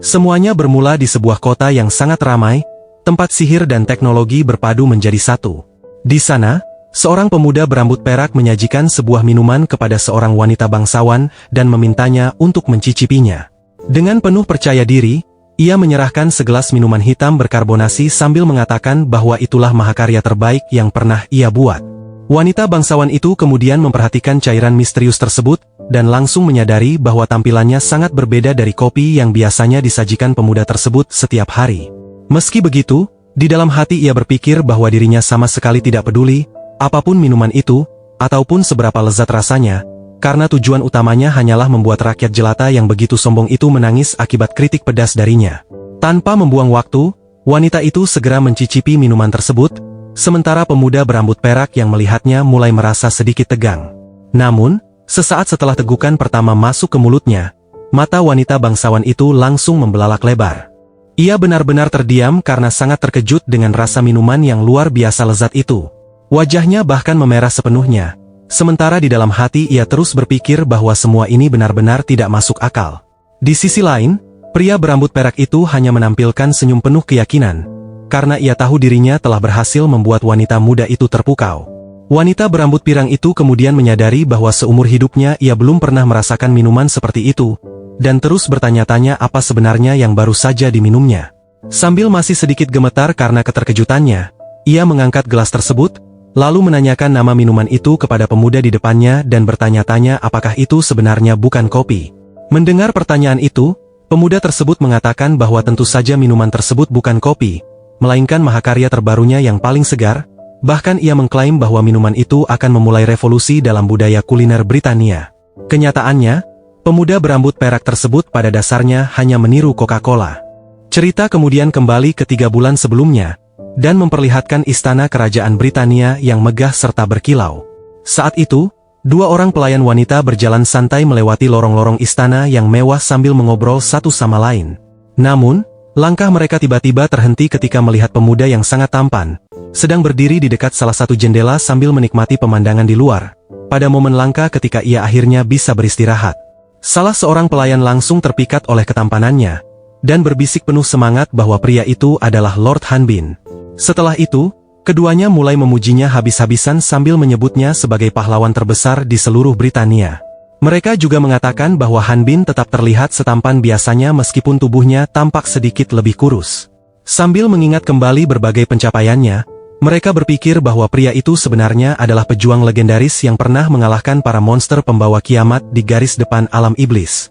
Semuanya bermula di sebuah kota yang sangat ramai, tempat sihir dan teknologi berpadu menjadi satu. Di sana, seorang pemuda berambut perak menyajikan sebuah minuman kepada seorang wanita bangsawan dan memintanya untuk mencicipinya. Dengan penuh percaya diri, ia menyerahkan segelas minuman hitam berkarbonasi sambil mengatakan bahwa itulah mahakarya terbaik yang pernah ia buat. Wanita bangsawan itu kemudian memperhatikan cairan misterius tersebut, dan langsung menyadari bahwa tampilannya sangat berbeda dari kopi yang biasanya disajikan pemuda tersebut setiap hari. Meski begitu, di dalam hati ia berpikir bahwa dirinya sama sekali tidak peduli, apapun minuman itu, ataupun seberapa lezat rasanya, karena tujuan utamanya hanyalah membuat rakyat jelata yang begitu sombong itu menangis akibat kritik pedas darinya. Tanpa membuang waktu, wanita itu segera mencicipi minuman tersebut, sementara pemuda berambut perak yang melihatnya mulai merasa sedikit tegang. Namun, sesaat setelah tegukan pertama masuk ke mulutnya, mata wanita bangsawan itu langsung membelalak lebar. Ia benar-benar terdiam karena sangat terkejut dengan rasa minuman yang luar biasa lezat itu. Wajahnya bahkan memerah sepenuhnya. Sementara di dalam hati ia terus berpikir bahwa semua ini benar-benar tidak masuk akal. Di sisi lain, pria berambut perak itu hanya menampilkan senyum penuh keyakinan, karena ia tahu dirinya telah berhasil membuat wanita muda itu terpukau. Wanita berambut pirang itu kemudian menyadari bahwa seumur hidupnya ia belum pernah merasakan minuman seperti itu, dan terus bertanya-tanya apa sebenarnya yang baru saja diminumnya. Sambil masih sedikit gemetar karena keterkejutannya, ia mengangkat gelas tersebut, lalu menanyakan nama minuman itu kepada pemuda di depannya dan bertanya-tanya apakah itu sebenarnya bukan kopi. Mendengar pertanyaan itu, pemuda tersebut mengatakan bahwa tentu saja minuman tersebut bukan kopi, melainkan mahakarya terbarunya yang paling segar, bahkan ia mengklaim bahwa minuman itu akan memulai revolusi dalam budaya kuliner Britania. Kenyataannya, pemuda berambut perak tersebut pada dasarnya hanya meniru Coca-Cola. Cerita kemudian kembali ke 3 bulan sebelumnya, dan memperlihatkan istana kerajaan Britania yang megah serta berkilau. Saat itu, 2 orang pelayan wanita berjalan santai melewati lorong-lorong istana yang mewah sambil mengobrol satu sama lain. Namun, langkah mereka tiba-tiba terhenti ketika melihat pemuda yang sangat tampan, sedang berdiri di dekat salah satu jendela sambil menikmati pemandangan di luar. Pada momen langka ketika ia akhirnya bisa beristirahat, salah seorang pelayan langsung terpikat oleh ketampanannya, dan berbisik penuh semangat bahwa pria itu adalah Lord Hanbin. Setelah itu, keduanya mulai memujinya habis-habisan sambil menyebutnya sebagai pahlawan terbesar di seluruh Britania. Mereka juga mengatakan bahwa Hanbin tetap terlihat setampan biasanya meskipun tubuhnya tampak sedikit lebih kurus. Sambil mengingat kembali berbagai pencapaiannya, mereka berpikir bahwa pria itu sebenarnya adalah pejuang legendaris yang pernah mengalahkan para monster pembawa kiamat di garis depan alam iblis.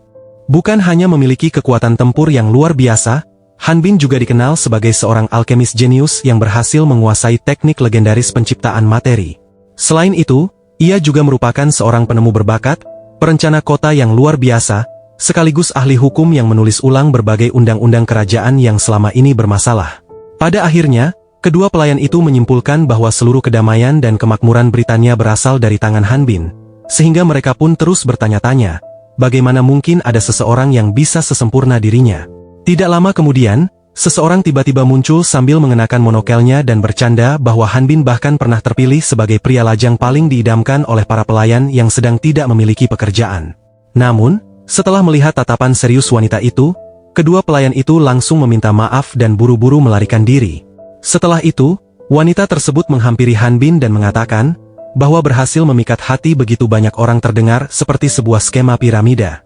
Bukan hanya memiliki kekuatan tempur yang luar biasa, Hanbin juga dikenal sebagai seorang alkemis jenius yang berhasil menguasai teknik legendaris penciptaan materi. Selain itu, ia juga merupakan seorang penemu berbakat, perencana kota yang luar biasa, sekaligus ahli hukum yang menulis ulang berbagai undang-undang kerajaan yang selama ini bermasalah. Pada akhirnya, kedua pelayan itu menyimpulkan bahwa seluruh kedamaian dan kemakmuran Britania berasal dari tangan Hanbin, sehingga mereka pun terus bertanya-tanya, bagaimana mungkin ada seseorang yang bisa sesempurna dirinya. Tidak lama kemudian, seseorang tiba-tiba muncul sambil mengenakan monokelnya dan bercanda bahwa Hanbin bahkan pernah terpilih sebagai pria lajang paling diidamkan oleh para pelayan yang sedang tidak memiliki pekerjaan. Namun, setelah melihat tatapan serius wanita itu, kedua pelayan itu langsung meminta maaf dan buru-buru melarikan diri. Setelah itu, wanita tersebut menghampiri Hanbin dan mengatakan bahwa berhasil memikat hati begitu banyak orang terdengar seperti sebuah skema piramida.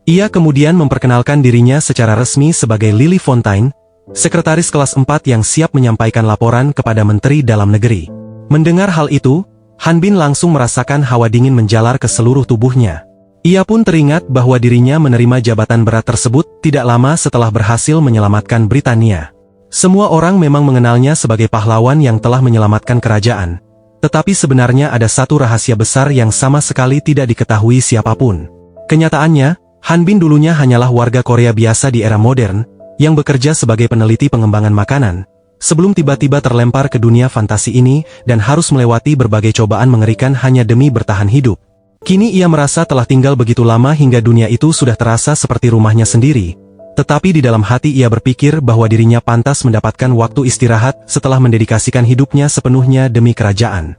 Ia kemudian memperkenalkan dirinya secara resmi sebagai Lily Fontaine, sekretaris kelas 4 yang siap menyampaikan laporan kepada Menteri Dalam Negeri. Mendengar hal itu, Hanbin langsung merasakan hawa dingin menjalar ke seluruh tubuhnya. Ia pun teringat bahwa dirinya menerima jabatan berat tersebut tidak lama setelah berhasil menyelamatkan Britania. Semua orang memang mengenalnya sebagai pahlawan yang telah menyelamatkan kerajaan. Tetapi sebenarnya ada satu rahasia besar yang sama sekali tidak diketahui siapapun. Kenyataannya, Hanbin dulunya hanyalah warga Korea biasa di era modern, yang bekerja sebagai peneliti pengembangan makanan, sebelum tiba-tiba terlempar ke dunia fantasi ini dan harus melewati berbagai cobaan mengerikan hanya demi bertahan hidup. Kini ia merasa telah tinggal begitu lama hingga dunia itu sudah terasa seperti rumahnya sendiri, tetapi di dalam hati ia berpikir bahwa dirinya pantas mendapatkan waktu istirahat setelah mendedikasikan hidupnya sepenuhnya demi kerajaan.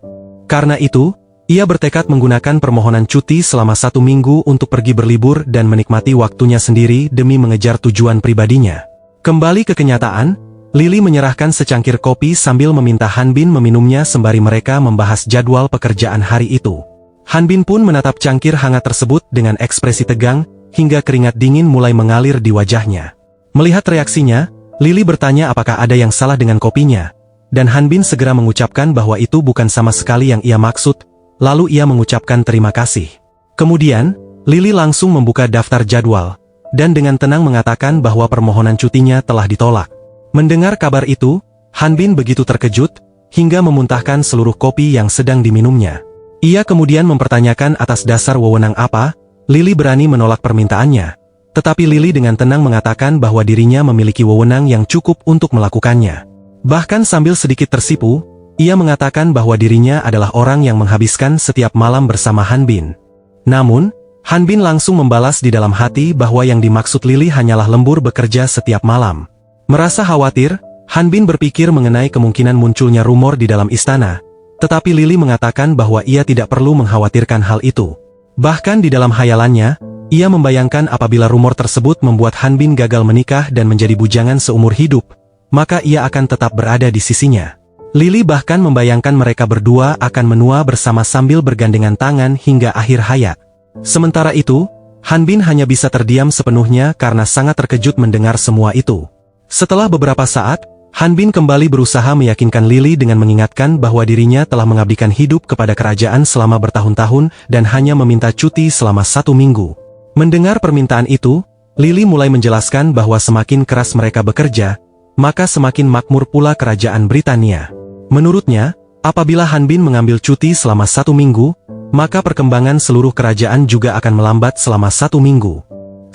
Karena itu, Ia bertekad menggunakan permohonan cuti selama 1 minggu untuk pergi berlibur dan menikmati waktunya sendiri demi mengejar tujuan pribadinya. Kembali ke kenyataan, Lily menyerahkan secangkir kopi sambil meminta Hanbin meminumnya sembari mereka membahas jadwal pekerjaan hari itu. Hanbin pun menatap cangkir hangat tersebut dengan ekspresi tegang, hingga keringat dingin mulai mengalir di wajahnya. Melihat reaksinya, Lily bertanya apakah ada yang salah dengan kopinya, dan Hanbin segera mengucapkan bahwa itu bukan sama sekali yang ia maksud. Lalu ia mengucapkan terima kasih. Kemudian, Lily langsung membuka daftar jadwal, dan dengan tenang mengatakan bahwa permohonan cutinya telah ditolak. Mendengar kabar itu, Hanbin begitu terkejut, hingga memuntahkan seluruh kopi yang sedang diminumnya. Ia kemudian mempertanyakan atas dasar wewenang apa, Lily berani menolak permintaannya. Tetapi Lily dengan tenang mengatakan bahwa dirinya memiliki wewenang yang cukup untuk melakukannya. Bahkan sambil sedikit tersipu, ia mengatakan bahwa dirinya adalah orang yang menghabiskan setiap malam bersama Hanbin. Namun, Hanbin langsung membalas di dalam hati bahwa yang dimaksud Lily hanyalah lembur bekerja setiap malam. Merasa khawatir, Hanbin berpikir mengenai kemungkinan munculnya rumor di dalam istana, tetapi Lily mengatakan bahwa ia tidak perlu mengkhawatirkan hal itu. Bahkan di dalam hayalannya, ia membayangkan apabila rumor tersebut membuat Hanbin gagal menikah dan menjadi bujangan seumur hidup, maka ia akan tetap berada di sisinya. Lily bahkan membayangkan mereka berdua akan menua bersama sambil bergandengan tangan hingga akhir hayat. Sementara itu, Hanbin hanya bisa terdiam sepenuhnya karena sangat terkejut mendengar semua itu. Setelah beberapa saat, Hanbin kembali berusaha meyakinkan Lily dengan mengingatkan bahwa dirinya telah mengabdikan hidup kepada kerajaan selama bertahun-tahun dan hanya meminta cuti selama 1 minggu. Mendengar permintaan itu, Lily mulai menjelaskan bahwa semakin keras mereka bekerja, maka semakin makmur pula kerajaan Britania. Menurutnya, apabila Hanbin mengambil cuti selama 1 minggu, maka perkembangan seluruh kerajaan juga akan melambat selama 1 minggu.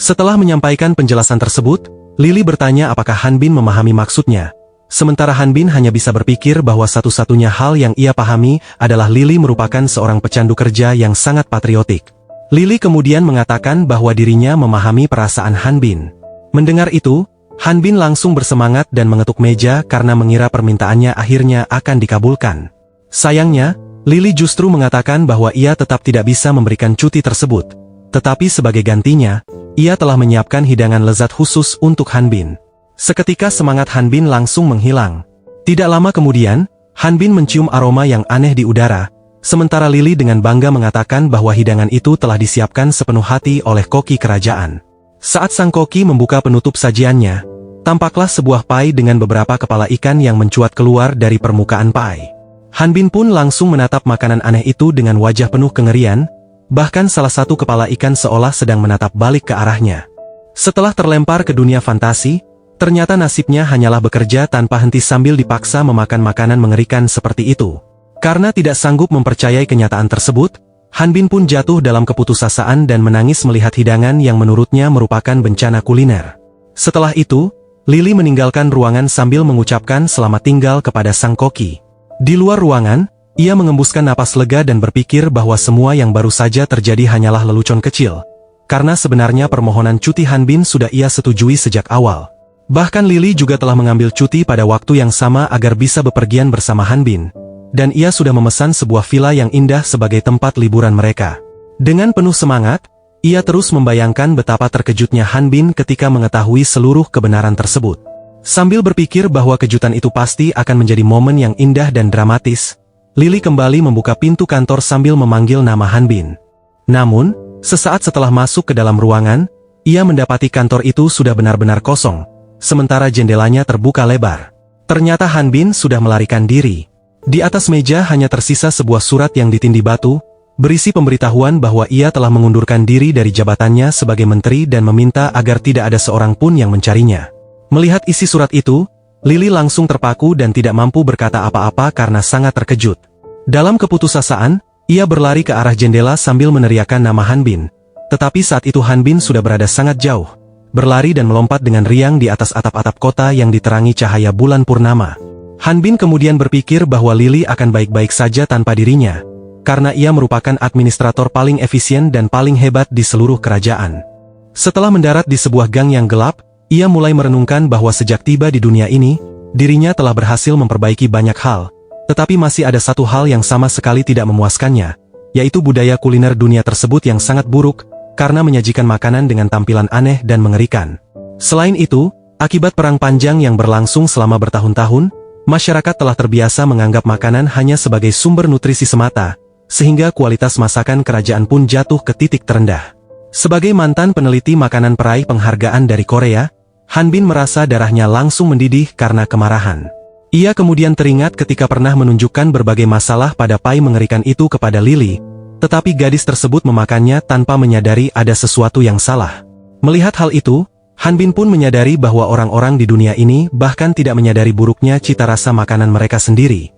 Setelah menyampaikan penjelasan tersebut, Lily bertanya apakah Hanbin memahami maksudnya. Sementara Hanbin hanya bisa berpikir bahwa satu-satunya hal yang ia pahami adalah Lily merupakan seorang pecandu kerja yang sangat patriotik. Lily kemudian mengatakan bahwa dirinya memahami perasaan Hanbin. Mendengar itu, Hanbin langsung bersemangat dan mengetuk meja karena mengira permintaannya akhirnya akan dikabulkan. Sayangnya, Lily justru mengatakan bahwa ia tetap tidak bisa memberikan cuti tersebut. Tetapi sebagai gantinya, ia telah menyiapkan hidangan lezat khusus untuk Hanbin. Seketika semangat Hanbin langsung menghilang. Tidak lama kemudian, Hanbin mencium aroma yang aneh di udara, sementara Lily dengan bangga mengatakan bahwa hidangan itu telah disiapkan sepenuh hati oleh koki kerajaan. Saat sang koki membuka penutup sajiannya, tampaklah sebuah pai dengan beberapa kepala ikan yang mencuat keluar dari permukaan pai. Hanbin pun langsung menatap makanan aneh itu dengan wajah penuh kengerian, bahkan salah satu kepala ikan seolah sedang menatap balik ke arahnya. Setelah terlempar ke dunia fantasi, ternyata nasibnya hanyalah bekerja tanpa henti sambil dipaksa memakan makanan mengerikan seperti itu. Karena tidak sanggup mempercayai kenyataan tersebut, Hanbin pun jatuh dalam keputusasaan dan menangis melihat hidangan yang menurutnya merupakan bencana kuliner. Setelah itu, Lily meninggalkan ruangan sambil mengucapkan selamat tinggal kepada sang koki. Di luar ruangan, ia mengembuskan napas lega dan berpikir bahwa semua yang baru saja terjadi hanyalah lelucon kecil. Karena sebenarnya permohonan cuti Hanbin sudah ia setujui sejak awal. Bahkan Lily juga telah mengambil cuti pada waktu yang sama agar bisa bepergian bersama Hanbin. Dan ia sudah memesan sebuah villa yang indah sebagai tempat liburan mereka. Dengan penuh semangat, ia terus membayangkan betapa terkejutnya Hanbin ketika mengetahui seluruh kebenaran tersebut. Sambil berpikir bahwa kejutan itu pasti akan menjadi momen yang indah dan dramatis, Lily kembali membuka pintu kantor sambil memanggil nama Hanbin. Namun, sesaat setelah masuk ke dalam ruangan, ia mendapati kantor itu sudah benar-benar kosong, sementara jendelanya terbuka lebar. Ternyata Hanbin sudah melarikan diri. Di atas meja hanya tersisa sebuah surat yang ditindih batu, berisi pemberitahuan bahwa ia telah mengundurkan diri dari jabatannya sebagai menteri dan meminta agar tidak ada seorang pun yang mencarinya. Melihat isi surat itu, Lily langsung terpaku dan tidak mampu berkata apa-apa karena sangat terkejut. Dalam keputusasaan, ia berlari ke arah jendela sambil meneriakkan nama Hanbin. Tetapi saat itu Hanbin sudah berada sangat jauh, berlari dan melompat dengan riang di atas atap-atap kota yang diterangi cahaya bulan purnama. Hanbin kemudian berpikir bahwa Lily akan baik-baik saja tanpa dirinya, karena ia merupakan administrator paling efisien dan paling hebat di seluruh kerajaan. Setelah mendarat di sebuah gang yang gelap, ia mulai merenungkan bahwa sejak tiba di dunia ini, dirinya telah berhasil memperbaiki banyak hal, tetapi masih ada satu hal yang sama sekali tidak memuaskannya, yaitu budaya kuliner dunia tersebut yang sangat buruk, karena menyajikan makanan dengan tampilan aneh dan mengerikan. Selain itu, akibat perang panjang yang berlangsung selama bertahun-tahun, masyarakat telah terbiasa menganggap makanan hanya sebagai sumber nutrisi semata, sehingga kualitas masakan kerajaan pun jatuh ke titik terendah. Sebagai mantan peneliti makanan peraih penghargaan dari Korea, Han Bin merasa darahnya langsung mendidih karena kemarahan. Ia kemudian teringat ketika pernah menunjukkan berbagai masalah pada pai mengerikan itu kepada Lily, tetapi gadis tersebut memakannya tanpa menyadari ada sesuatu yang salah. Melihat hal itu, Han Bin pun menyadari bahwa orang-orang di dunia ini bahkan tidak menyadari buruknya cita rasa makanan mereka sendiri.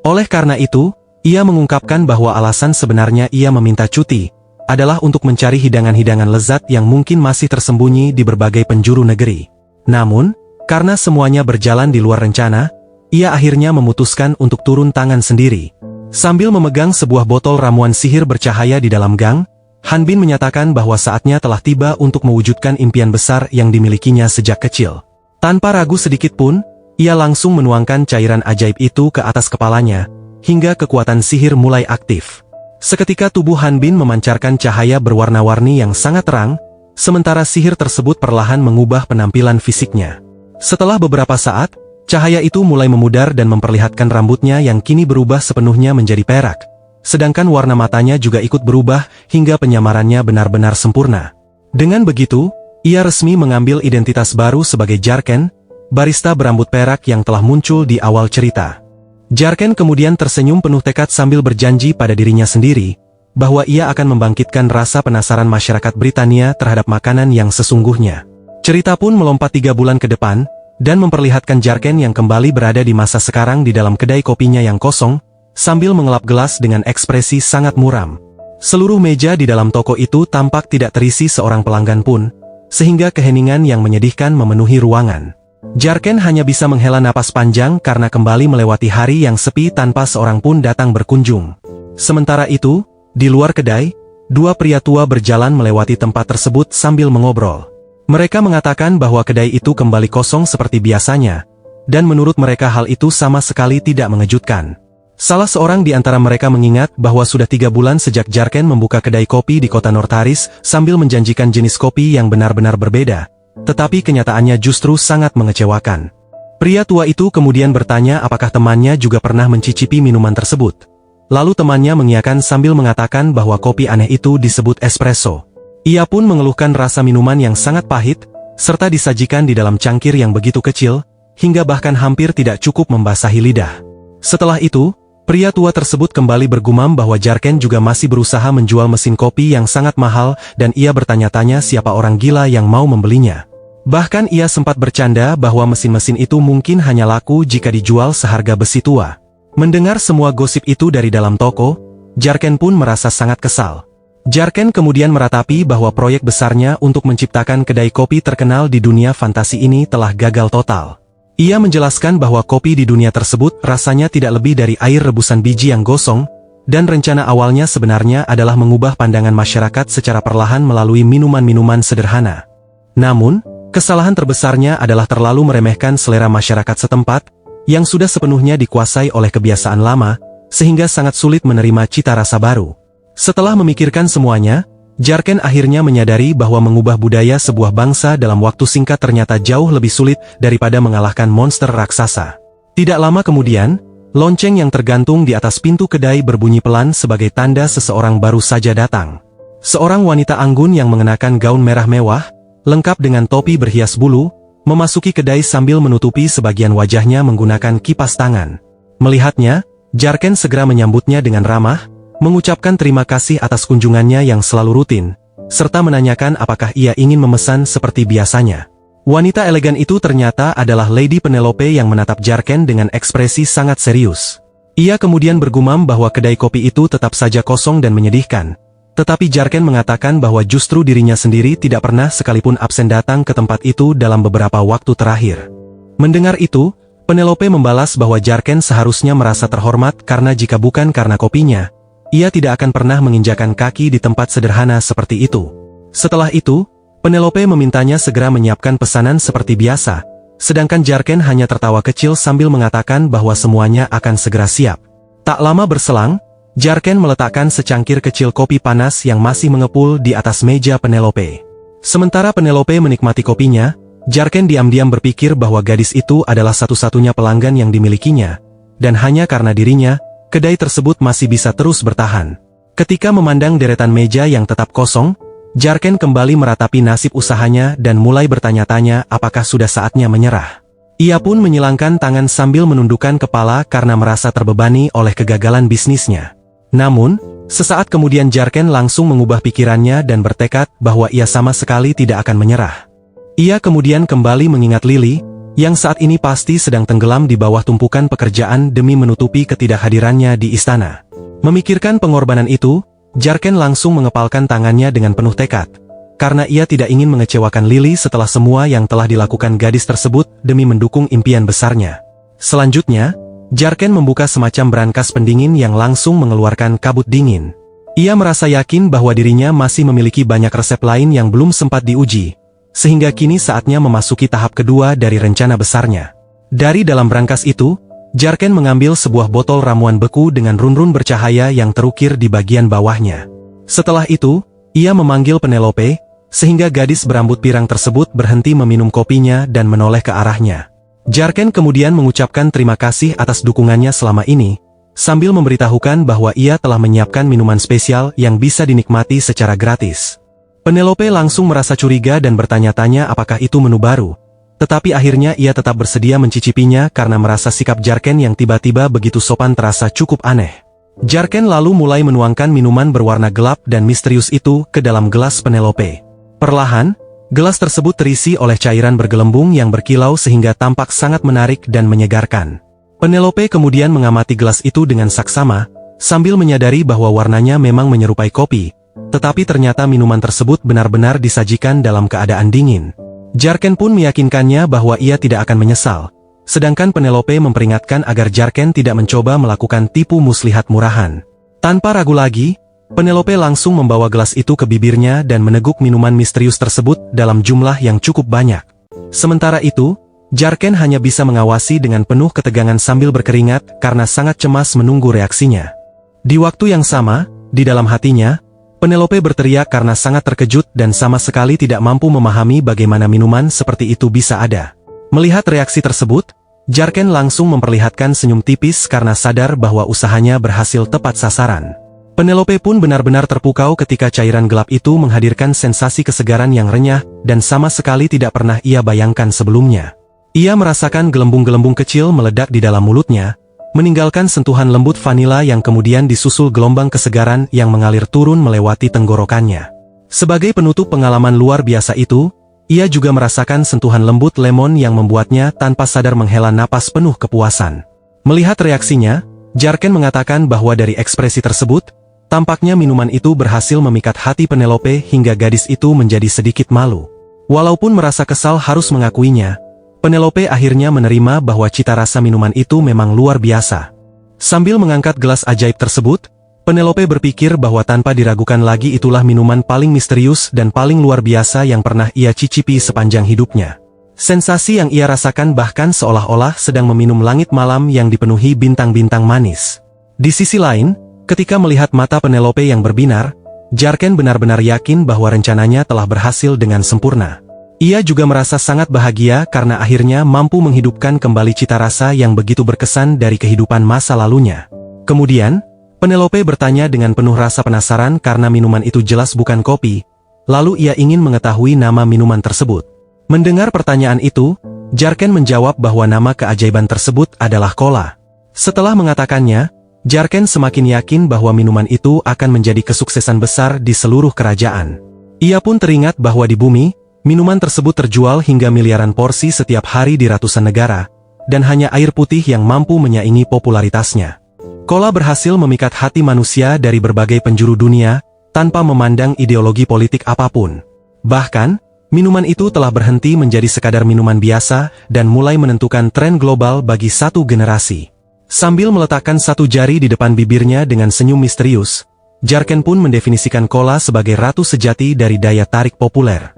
Oleh karena itu, ia mengungkapkan bahwa alasan sebenarnya ia meminta cuti adalah untuk mencari hidangan-hidangan lezat yang mungkin masih tersembunyi di berbagai penjuru negeri. Namun, karena semuanya berjalan di luar rencana, ia akhirnya memutuskan untuk turun tangan sendiri. Sambil memegang sebuah botol ramuan sihir bercahaya di dalam gang, Han Bin menyatakan bahwa saatnya telah tiba untuk mewujudkan impian besar yang dimilikinya sejak kecil. Tanpa ragu sedikit pun, ia langsung menuangkan cairan ajaib itu ke atas kepalanya, hingga kekuatan sihir mulai aktif. Seketika tubuh Han Bin memancarkan cahaya berwarna-warni yang sangat terang, sementara sihir tersebut perlahan mengubah penampilan fisiknya. Setelah beberapa saat, cahaya itu mulai memudar dan memperlihatkan rambutnya yang kini berubah sepenuhnya menjadi perak. Sedangkan warna matanya juga ikut berubah hingga penyamarannya benar-benar sempurna. Dengan begitu, ia resmi mengambil identitas baru sebagai Jarken, barista berambut perak yang telah muncul di awal cerita. Jarken kemudian tersenyum penuh tekad sambil berjanji pada dirinya sendiri, bahwa ia akan membangkitkan rasa penasaran masyarakat Britania terhadap makanan yang sesungguhnya. Cerita pun melompat 3 bulan ke depan, dan memperlihatkan Jarken yang kembali berada di masa sekarang di dalam kedai kopinya yang kosong, sambil mengelap gelas dengan ekspresi sangat muram. Seluruh meja di dalam toko itu tampak tidak terisi seorang pelanggan pun, sehingga keheningan yang menyedihkan memenuhi ruangan. Jarken hanya bisa menghela napas panjang karena kembali melewati hari yang sepi tanpa seorang pun datang berkunjung. Sementara itu, di luar kedai, 2 pria tua berjalan melewati tempat tersebut sambil mengobrol. Mereka mengatakan bahwa kedai itu kembali kosong seperti biasanya, dan menurut mereka hal itu sama sekali tidak mengejutkan. Salah seorang di antara mereka mengingat bahwa sudah 3 bulan sejak Jarken membuka kedai kopi di kota Northaris sambil menjanjikan jenis kopi yang benar-benar berbeda, tetapi kenyataannya justru sangat mengecewakan. Pria tua itu kemudian bertanya apakah temannya juga pernah mencicipi minuman tersebut. Lalu temannya mengiyakan sambil mengatakan bahwa kopi aneh itu disebut espresso. Ia pun mengeluhkan rasa minuman yang sangat pahit, serta disajikan di dalam cangkir yang begitu kecil, hingga bahkan hampir tidak cukup membasahi lidah. Setelah itu, pria tua tersebut kembali bergumam bahwa Jarken juga masih berusaha menjual mesin kopi yang sangat mahal dan ia bertanya-tanya siapa orang gila yang mau membelinya. Bahkan ia sempat bercanda bahwa mesin-mesin itu mungkin hanya laku jika dijual seharga besi tua. Mendengar semua gosip itu dari dalam toko, Jarken pun merasa sangat kesal. Jarken kemudian meratapi bahwa proyek besarnya untuk menciptakan kedai kopi terkenal di dunia fantasi ini telah gagal total. Ia menjelaskan bahwa kopi di dunia tersebut rasanya tidak lebih dari air rebusan biji yang gosong, dan rencana awalnya sebenarnya adalah mengubah pandangan masyarakat secara perlahan melalui minuman-minuman sederhana. Namun, kesalahan terbesarnya adalah terlalu meremehkan selera masyarakat setempat, yang sudah sepenuhnya dikuasai oleh kebiasaan lama, sehingga sangat sulit menerima cita rasa baru. Setelah memikirkan semuanya, Jarken akhirnya menyadari bahwa mengubah budaya sebuah bangsa dalam waktu singkat ternyata jauh lebih sulit daripada mengalahkan monster raksasa. Tidak lama kemudian, lonceng yang tergantung di atas pintu kedai berbunyi pelan sebagai tanda seseorang baru saja datang. Seorang wanita anggun yang mengenakan gaun merah mewah, lengkap dengan topi berhias bulu, memasuki kedai sambil menutupi sebagian wajahnya menggunakan kipas tangan. Melihatnya, Jarken segera menyambutnya dengan ramah, mengucapkan terima kasih atas kunjungannya yang selalu rutin, serta menanyakan apakah ia ingin memesan seperti biasanya. Wanita elegan itu ternyata adalah Lady Penelope yang menatap Jarken dengan ekspresi sangat serius. Ia kemudian bergumam bahwa kedai kopi itu tetap saja kosong dan menyedihkan. Tetapi Jarken mengatakan bahwa justru dirinya sendiri tidak pernah sekalipun absen datang ke tempat itu dalam beberapa waktu terakhir. Mendengar itu, Penelope membalas bahwa Jarken seharusnya merasa terhormat karena jika bukan karena kopinya, ia tidak akan pernah menginjakan kaki di tempat sederhana seperti itu. Setelah itu, Penelope memintanya segera menyiapkan pesanan seperti biasa, sedangkan Jarken hanya tertawa kecil sambil mengatakan bahwa semuanya akan segera siap. Tak lama berselang, Jarken meletakkan secangkir kecil kopi panas yang masih mengepul di atas meja Penelope. Sementara Penelope menikmati kopinya, Jarken diam-diam berpikir bahwa gadis itu adalah satu-satunya pelanggan yang dimilikinya, dan hanya karena dirinya, kedai tersebut masih bisa terus bertahan. Ketika memandang deretan meja yang tetap kosong, Jarken kembali meratapi nasib usahanya dan mulai bertanya-tanya apakah sudah saatnya menyerah. Ia pun menyilangkan tangan sambil menundukkan kepala karena merasa terbebani oleh kegagalan bisnisnya. Namun, sesaat kemudian Jarken langsung mengubah pikirannya dan bertekad bahwa ia sama sekali tidak akan menyerah. Ia kemudian kembali mengingat Lily, yang saat ini pasti sedang tenggelam di bawah tumpukan pekerjaan demi menutupi ketidakhadirannya di istana. Memikirkan pengorbanan itu, Jarken langsung mengepalkan tangannya dengan penuh tekad, karena ia tidak ingin mengecewakan Lily setelah semua yang telah dilakukan gadis tersebut demi mendukung impian besarnya. Selanjutnya, Jarken membuka semacam brankas pendingin yang langsung mengeluarkan kabut dingin. Ia merasa yakin bahwa dirinya masih memiliki banyak resep lain yang belum sempat diuji, sehingga kini saatnya memasuki tahap kedua dari rencana besarnya. Dari dalam brankas itu, Jarken mengambil sebuah botol ramuan beku dengan run-run bercahaya yang terukir di bagian bawahnya. Setelah itu, ia memanggil Penelope, sehingga gadis berambut pirang tersebut berhenti meminum kopinya dan menoleh ke arahnya. Jarken kemudian mengucapkan terima kasih atas dukungannya selama ini, sambil memberitahukan bahwa ia telah menyiapkan minuman spesial yang bisa dinikmati secara gratis. Penelope langsung merasa curiga dan bertanya-tanya apakah itu menu baru, tetapi akhirnya ia tetap bersedia mencicipinya karena merasa sikap Jarken yang tiba-tiba begitu sopan terasa cukup aneh. Jarken lalu mulai menuangkan minuman berwarna gelap dan misterius itu ke dalam gelas Penelope. Perlahan, gelas tersebut terisi oleh cairan bergelembung yang berkilau sehingga tampak sangat menarik dan menyegarkan. Penelope kemudian mengamati gelas itu dengan saksama, sambil menyadari bahwa warnanya memang menyerupai kopi, tetapi ternyata minuman tersebut benar-benar disajikan dalam keadaan dingin. Jarken pun meyakinkannya bahwa ia tidak akan menyesal, sedangkan Penelope memperingatkan agar Jarken tidak mencoba melakukan tipu muslihat murahan. Tanpa ragu lagi, Penelope langsung membawa gelas itu ke bibirnya dan meneguk minuman misterius tersebut dalam jumlah yang cukup banyak. Sementara itu, Jarken hanya bisa mengawasi dengan penuh ketegangan sambil berkeringat karena sangat cemas menunggu reaksinya. Di waktu yang sama, di dalam hatinya, Penelope berteriak karena sangat terkejut dan sama sekali tidak mampu memahami bagaimana minuman seperti itu bisa ada. Melihat reaksi tersebut, Jarken langsung memperlihatkan senyum tipis karena sadar bahwa usahanya berhasil tepat sasaran. Penelope pun benar-benar terpukau ketika cairan gelap itu menghadirkan sensasi kesegaran yang renyah dan sama sekali tidak pernah ia bayangkan sebelumnya. Ia merasakan gelembung-gelembung kecil meledak di dalam mulutnya, meninggalkan sentuhan lembut vanila yang kemudian disusul gelombang kesegaran yang mengalir turun melewati tenggorokannya. Sebagai penutup pengalaman luar biasa itu, ia juga merasakan sentuhan lembut lemon yang membuatnya tanpa sadar menghela napas penuh kepuasan. Melihat reaksinya, Jarken mengatakan bahwa dari ekspresi tersebut, tampaknya minuman itu berhasil memikat hati Penelope hingga gadis itu menjadi sedikit malu. Walaupun merasa kesal harus mengakuinya, Penelope akhirnya menerima bahwa cita rasa minuman itu memang luar biasa. Sambil mengangkat gelas ajaib tersebut, Penelope berpikir bahwa tanpa diragukan lagi itulah minuman paling misterius dan paling luar biasa yang pernah ia cicipi sepanjang hidupnya. Sensasi yang ia rasakan bahkan seolah-olah sedang meminum langit malam yang dipenuhi bintang-bintang manis. Di sisi lain, ketika melihat mata Penelope yang berbinar, Jarken benar-benar yakin bahwa rencananya telah berhasil dengan sempurna. Ia juga merasa sangat bahagia karena akhirnya mampu menghidupkan kembali cita rasa yang begitu berkesan dari kehidupan masa lalunya. Kemudian, Penelope bertanya dengan penuh rasa penasaran karena minuman itu jelas bukan kopi, lalu ia ingin mengetahui nama minuman tersebut. Mendengar pertanyaan itu, Jarken menjawab bahwa nama keajaiban tersebut adalah cola. Setelah mengatakannya, Jarken semakin yakin bahwa minuman itu akan menjadi kesuksesan besar di seluruh kerajaan. Ia pun teringat bahwa di bumi, minuman tersebut terjual hingga miliaran porsi setiap hari di ratusan negara, dan hanya air putih yang mampu menyaingi popularitasnya. Cola berhasil memikat hati manusia dari berbagai penjuru dunia, tanpa memandang ideologi politik apapun. Bahkan, minuman itu telah berhenti menjadi sekadar minuman biasa dan mulai menentukan tren global bagi satu generasi. Sambil meletakkan satu jari di depan bibirnya dengan senyum misterius, Jarken pun mendefinisikan cola sebagai ratu sejati dari daya tarik populer.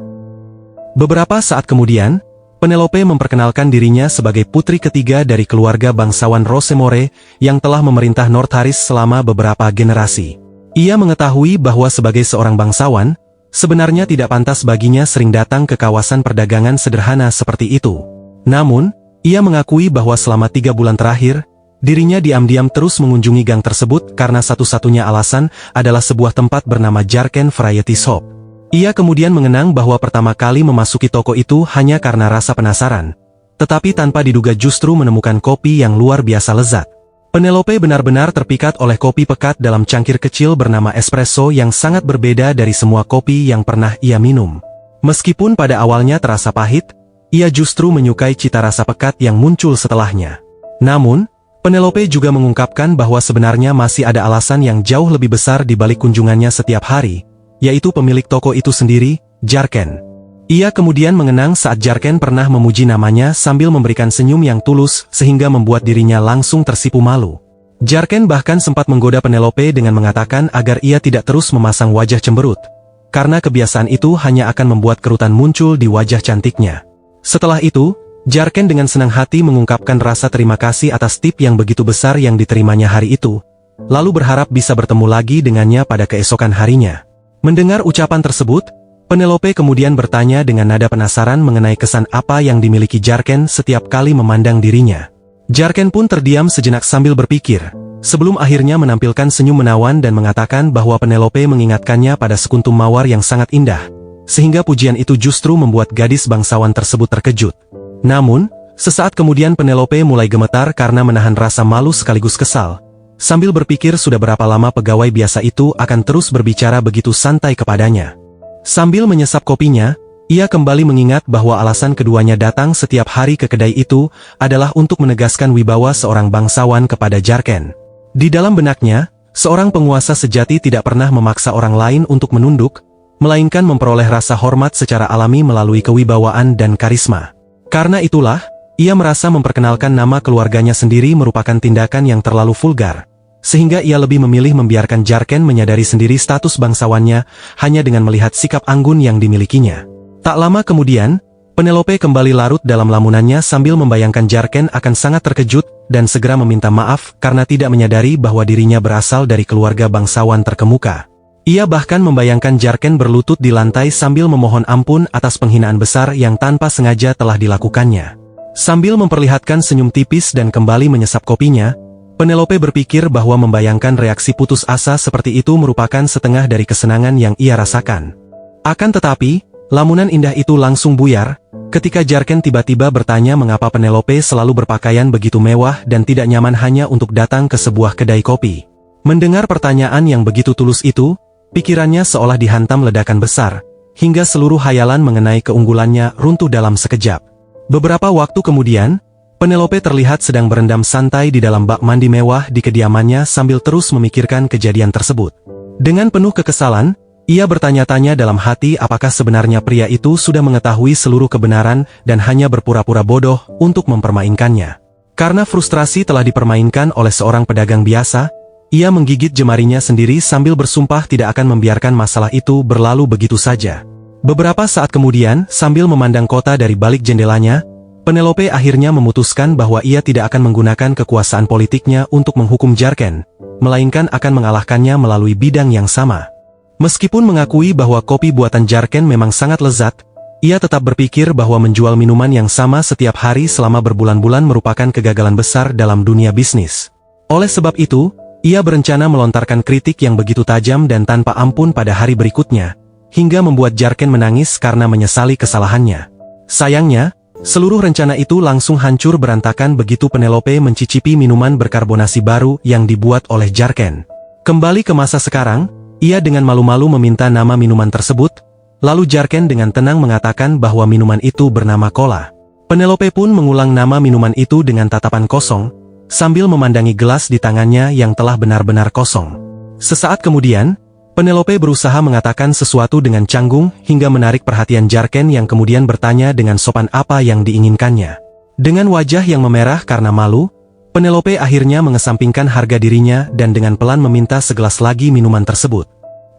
Beberapa saat kemudian, Penelope memperkenalkan dirinya sebagai putri ketiga dari keluarga bangsawan Rosemore yang telah memerintah Northaris selama beberapa generasi. Ia mengetahui bahwa sebagai seorang bangsawan, sebenarnya tidak pantas baginya sering datang ke kawasan perdagangan sederhana seperti itu. Namun, ia mengakui bahwa selama 3 bulan terakhir, dirinya diam-diam terus mengunjungi gang tersebut karena satu-satunya alasan adalah sebuah tempat bernama Jarken Variety Shop. Ia kemudian mengenang bahwa pertama kali memasuki toko itu hanya karena rasa penasaran, tetapi tanpa diduga justru menemukan kopi yang luar biasa lezat. Penelope benar-benar terpikat oleh kopi pekat dalam cangkir kecil bernama espresso yang sangat berbeda dari semua kopi yang pernah ia minum. Meskipun pada awalnya terasa pahit, ia justru menyukai cita rasa pekat yang muncul setelahnya. Namun, Penelope juga mengungkapkan bahwa sebenarnya masih ada alasan yang jauh lebih besar di balik kunjungannya setiap hari, yaitu pemilik toko itu sendiri, Jarken. Ia kemudian mengenang saat Jarken pernah memuji namanya sambil memberikan senyum yang tulus sehingga membuat dirinya langsung tersipu malu. Jarken bahkan sempat menggoda Penelope dengan mengatakan agar ia tidak terus memasang wajah cemberut, karena kebiasaan itu hanya akan membuat kerutan muncul di wajah cantiknya. Setelah itu, Jarken dengan senang hati mengungkapkan rasa terima kasih atas tip yang begitu besar yang diterimanya hari itu, lalu berharap bisa bertemu lagi dengannya pada keesokan harinya. Mendengar ucapan tersebut, Penelope kemudian bertanya dengan nada penasaran mengenai kesan apa yang dimiliki Jarken setiap kali memandang dirinya. Jarken pun terdiam sejenak sambil berpikir, sebelum akhirnya menampilkan senyum menawan dan mengatakan bahwa Penelope mengingatkannya pada sekuntum mawar yang sangat indah, sehingga pujian itu justru membuat gadis bangsawan tersebut terkejut. Namun, sesaat kemudian Penelope mulai gemetar karena menahan rasa malu sekaligus kesal, sambil berpikir sudah berapa lama pegawai biasa itu akan terus berbicara begitu santai kepadanya. Sambil menyesap kopinya, ia kembali mengingat bahwa alasan keduanya datang setiap hari ke kedai itu adalah untuk menegaskan wibawa seorang bangsawan kepada Jarken. Di dalam benaknya, seorang penguasa sejati tidak pernah memaksa orang lain untuk menunduk, melainkan memperoleh rasa hormat secara alami melalui kewibawaan dan karisma. Karena itulah, ia merasa memperkenalkan nama keluarganya sendiri merupakan tindakan yang terlalu vulgar, sehingga ia lebih memilih membiarkan Jarken menyadari sendiri status bangsawannya hanya dengan melihat sikap anggun yang dimilikinya. Tak lama kemudian, Penelope kembali larut dalam lamunannya sambil membayangkan Jarken akan sangat terkejut dan segera meminta maaf karena tidak menyadari bahwa dirinya berasal dari keluarga bangsawan terkemuka. Ia bahkan membayangkan Jarken berlutut di lantai sambil memohon ampun atas penghinaan besar yang tanpa sengaja telah dilakukannya. Sambil memperlihatkan senyum tipis dan kembali menyesap kopinya, Penelope berpikir bahwa membayangkan reaksi putus asa seperti itu merupakan setengah dari kesenangan yang ia rasakan. Akan tetapi, lamunan indah itu langsung buyar, ketika Jarken tiba-tiba bertanya mengapa Penelope selalu berpakaian begitu mewah dan tidak nyaman hanya untuk datang ke sebuah kedai kopi. Mendengar pertanyaan yang begitu tulus itu, pikirannya seolah dihantam ledakan besar, hingga seluruh hayalan mengenai keunggulannya runtuh dalam sekejap. Beberapa waktu kemudian, Penelope terlihat sedang berendam santai di dalam bak mandi mewah di kediamannya sambil terus memikirkan kejadian tersebut. Dengan penuh kekesalan, ia bertanya-tanya dalam hati apakah sebenarnya pria itu sudah mengetahui seluruh kebenaran dan hanya berpura-pura bodoh untuk mempermainkannya. Karena frustrasi telah dipermainkan oleh seorang pedagang biasa, ia menggigit jemarinya sendiri sambil bersumpah tidak akan membiarkan masalah itu berlalu begitu saja. Beberapa saat kemudian, sambil memandang kota dari balik jendelanya, Penelope akhirnya memutuskan bahwa ia tidak akan menggunakan kekuasaan politiknya untuk menghukum Jarken, melainkan akan mengalahkannya melalui bidang yang sama. Meskipun mengakui bahwa kopi buatan Jarken memang sangat lezat, ia tetap berpikir bahwa menjual minuman yang sama setiap hari selama berbulan-bulan merupakan kegagalan besar dalam dunia bisnis. Oleh sebab itu, ia berencana melontarkan kritik yang begitu tajam dan tanpa ampun pada hari berikutnya, hingga membuat Jarken menangis karena menyesali kesalahannya. Sayangnya, seluruh rencana itu langsung hancur berantakan begitu Penelope mencicipi minuman berkarbonasi baru yang dibuat oleh Jarken. Kembali ke masa sekarang, ia dengan malu-malu meminta nama minuman tersebut, lalu Jarken dengan tenang mengatakan bahwa minuman itu bernama cola. Penelope pun mengulang nama minuman itu dengan tatapan kosong, sambil memandangi gelas di tangannya yang telah benar-benar kosong. Sesaat kemudian, Penelope berusaha mengatakan sesuatu dengan canggung hingga menarik perhatian Jarken yang kemudian bertanya dengan sopan apa yang diinginkannya. Dengan wajah yang memerah karena malu, Penelope akhirnya mengesampingkan harga dirinya dan dengan pelan meminta segelas lagi minuman tersebut.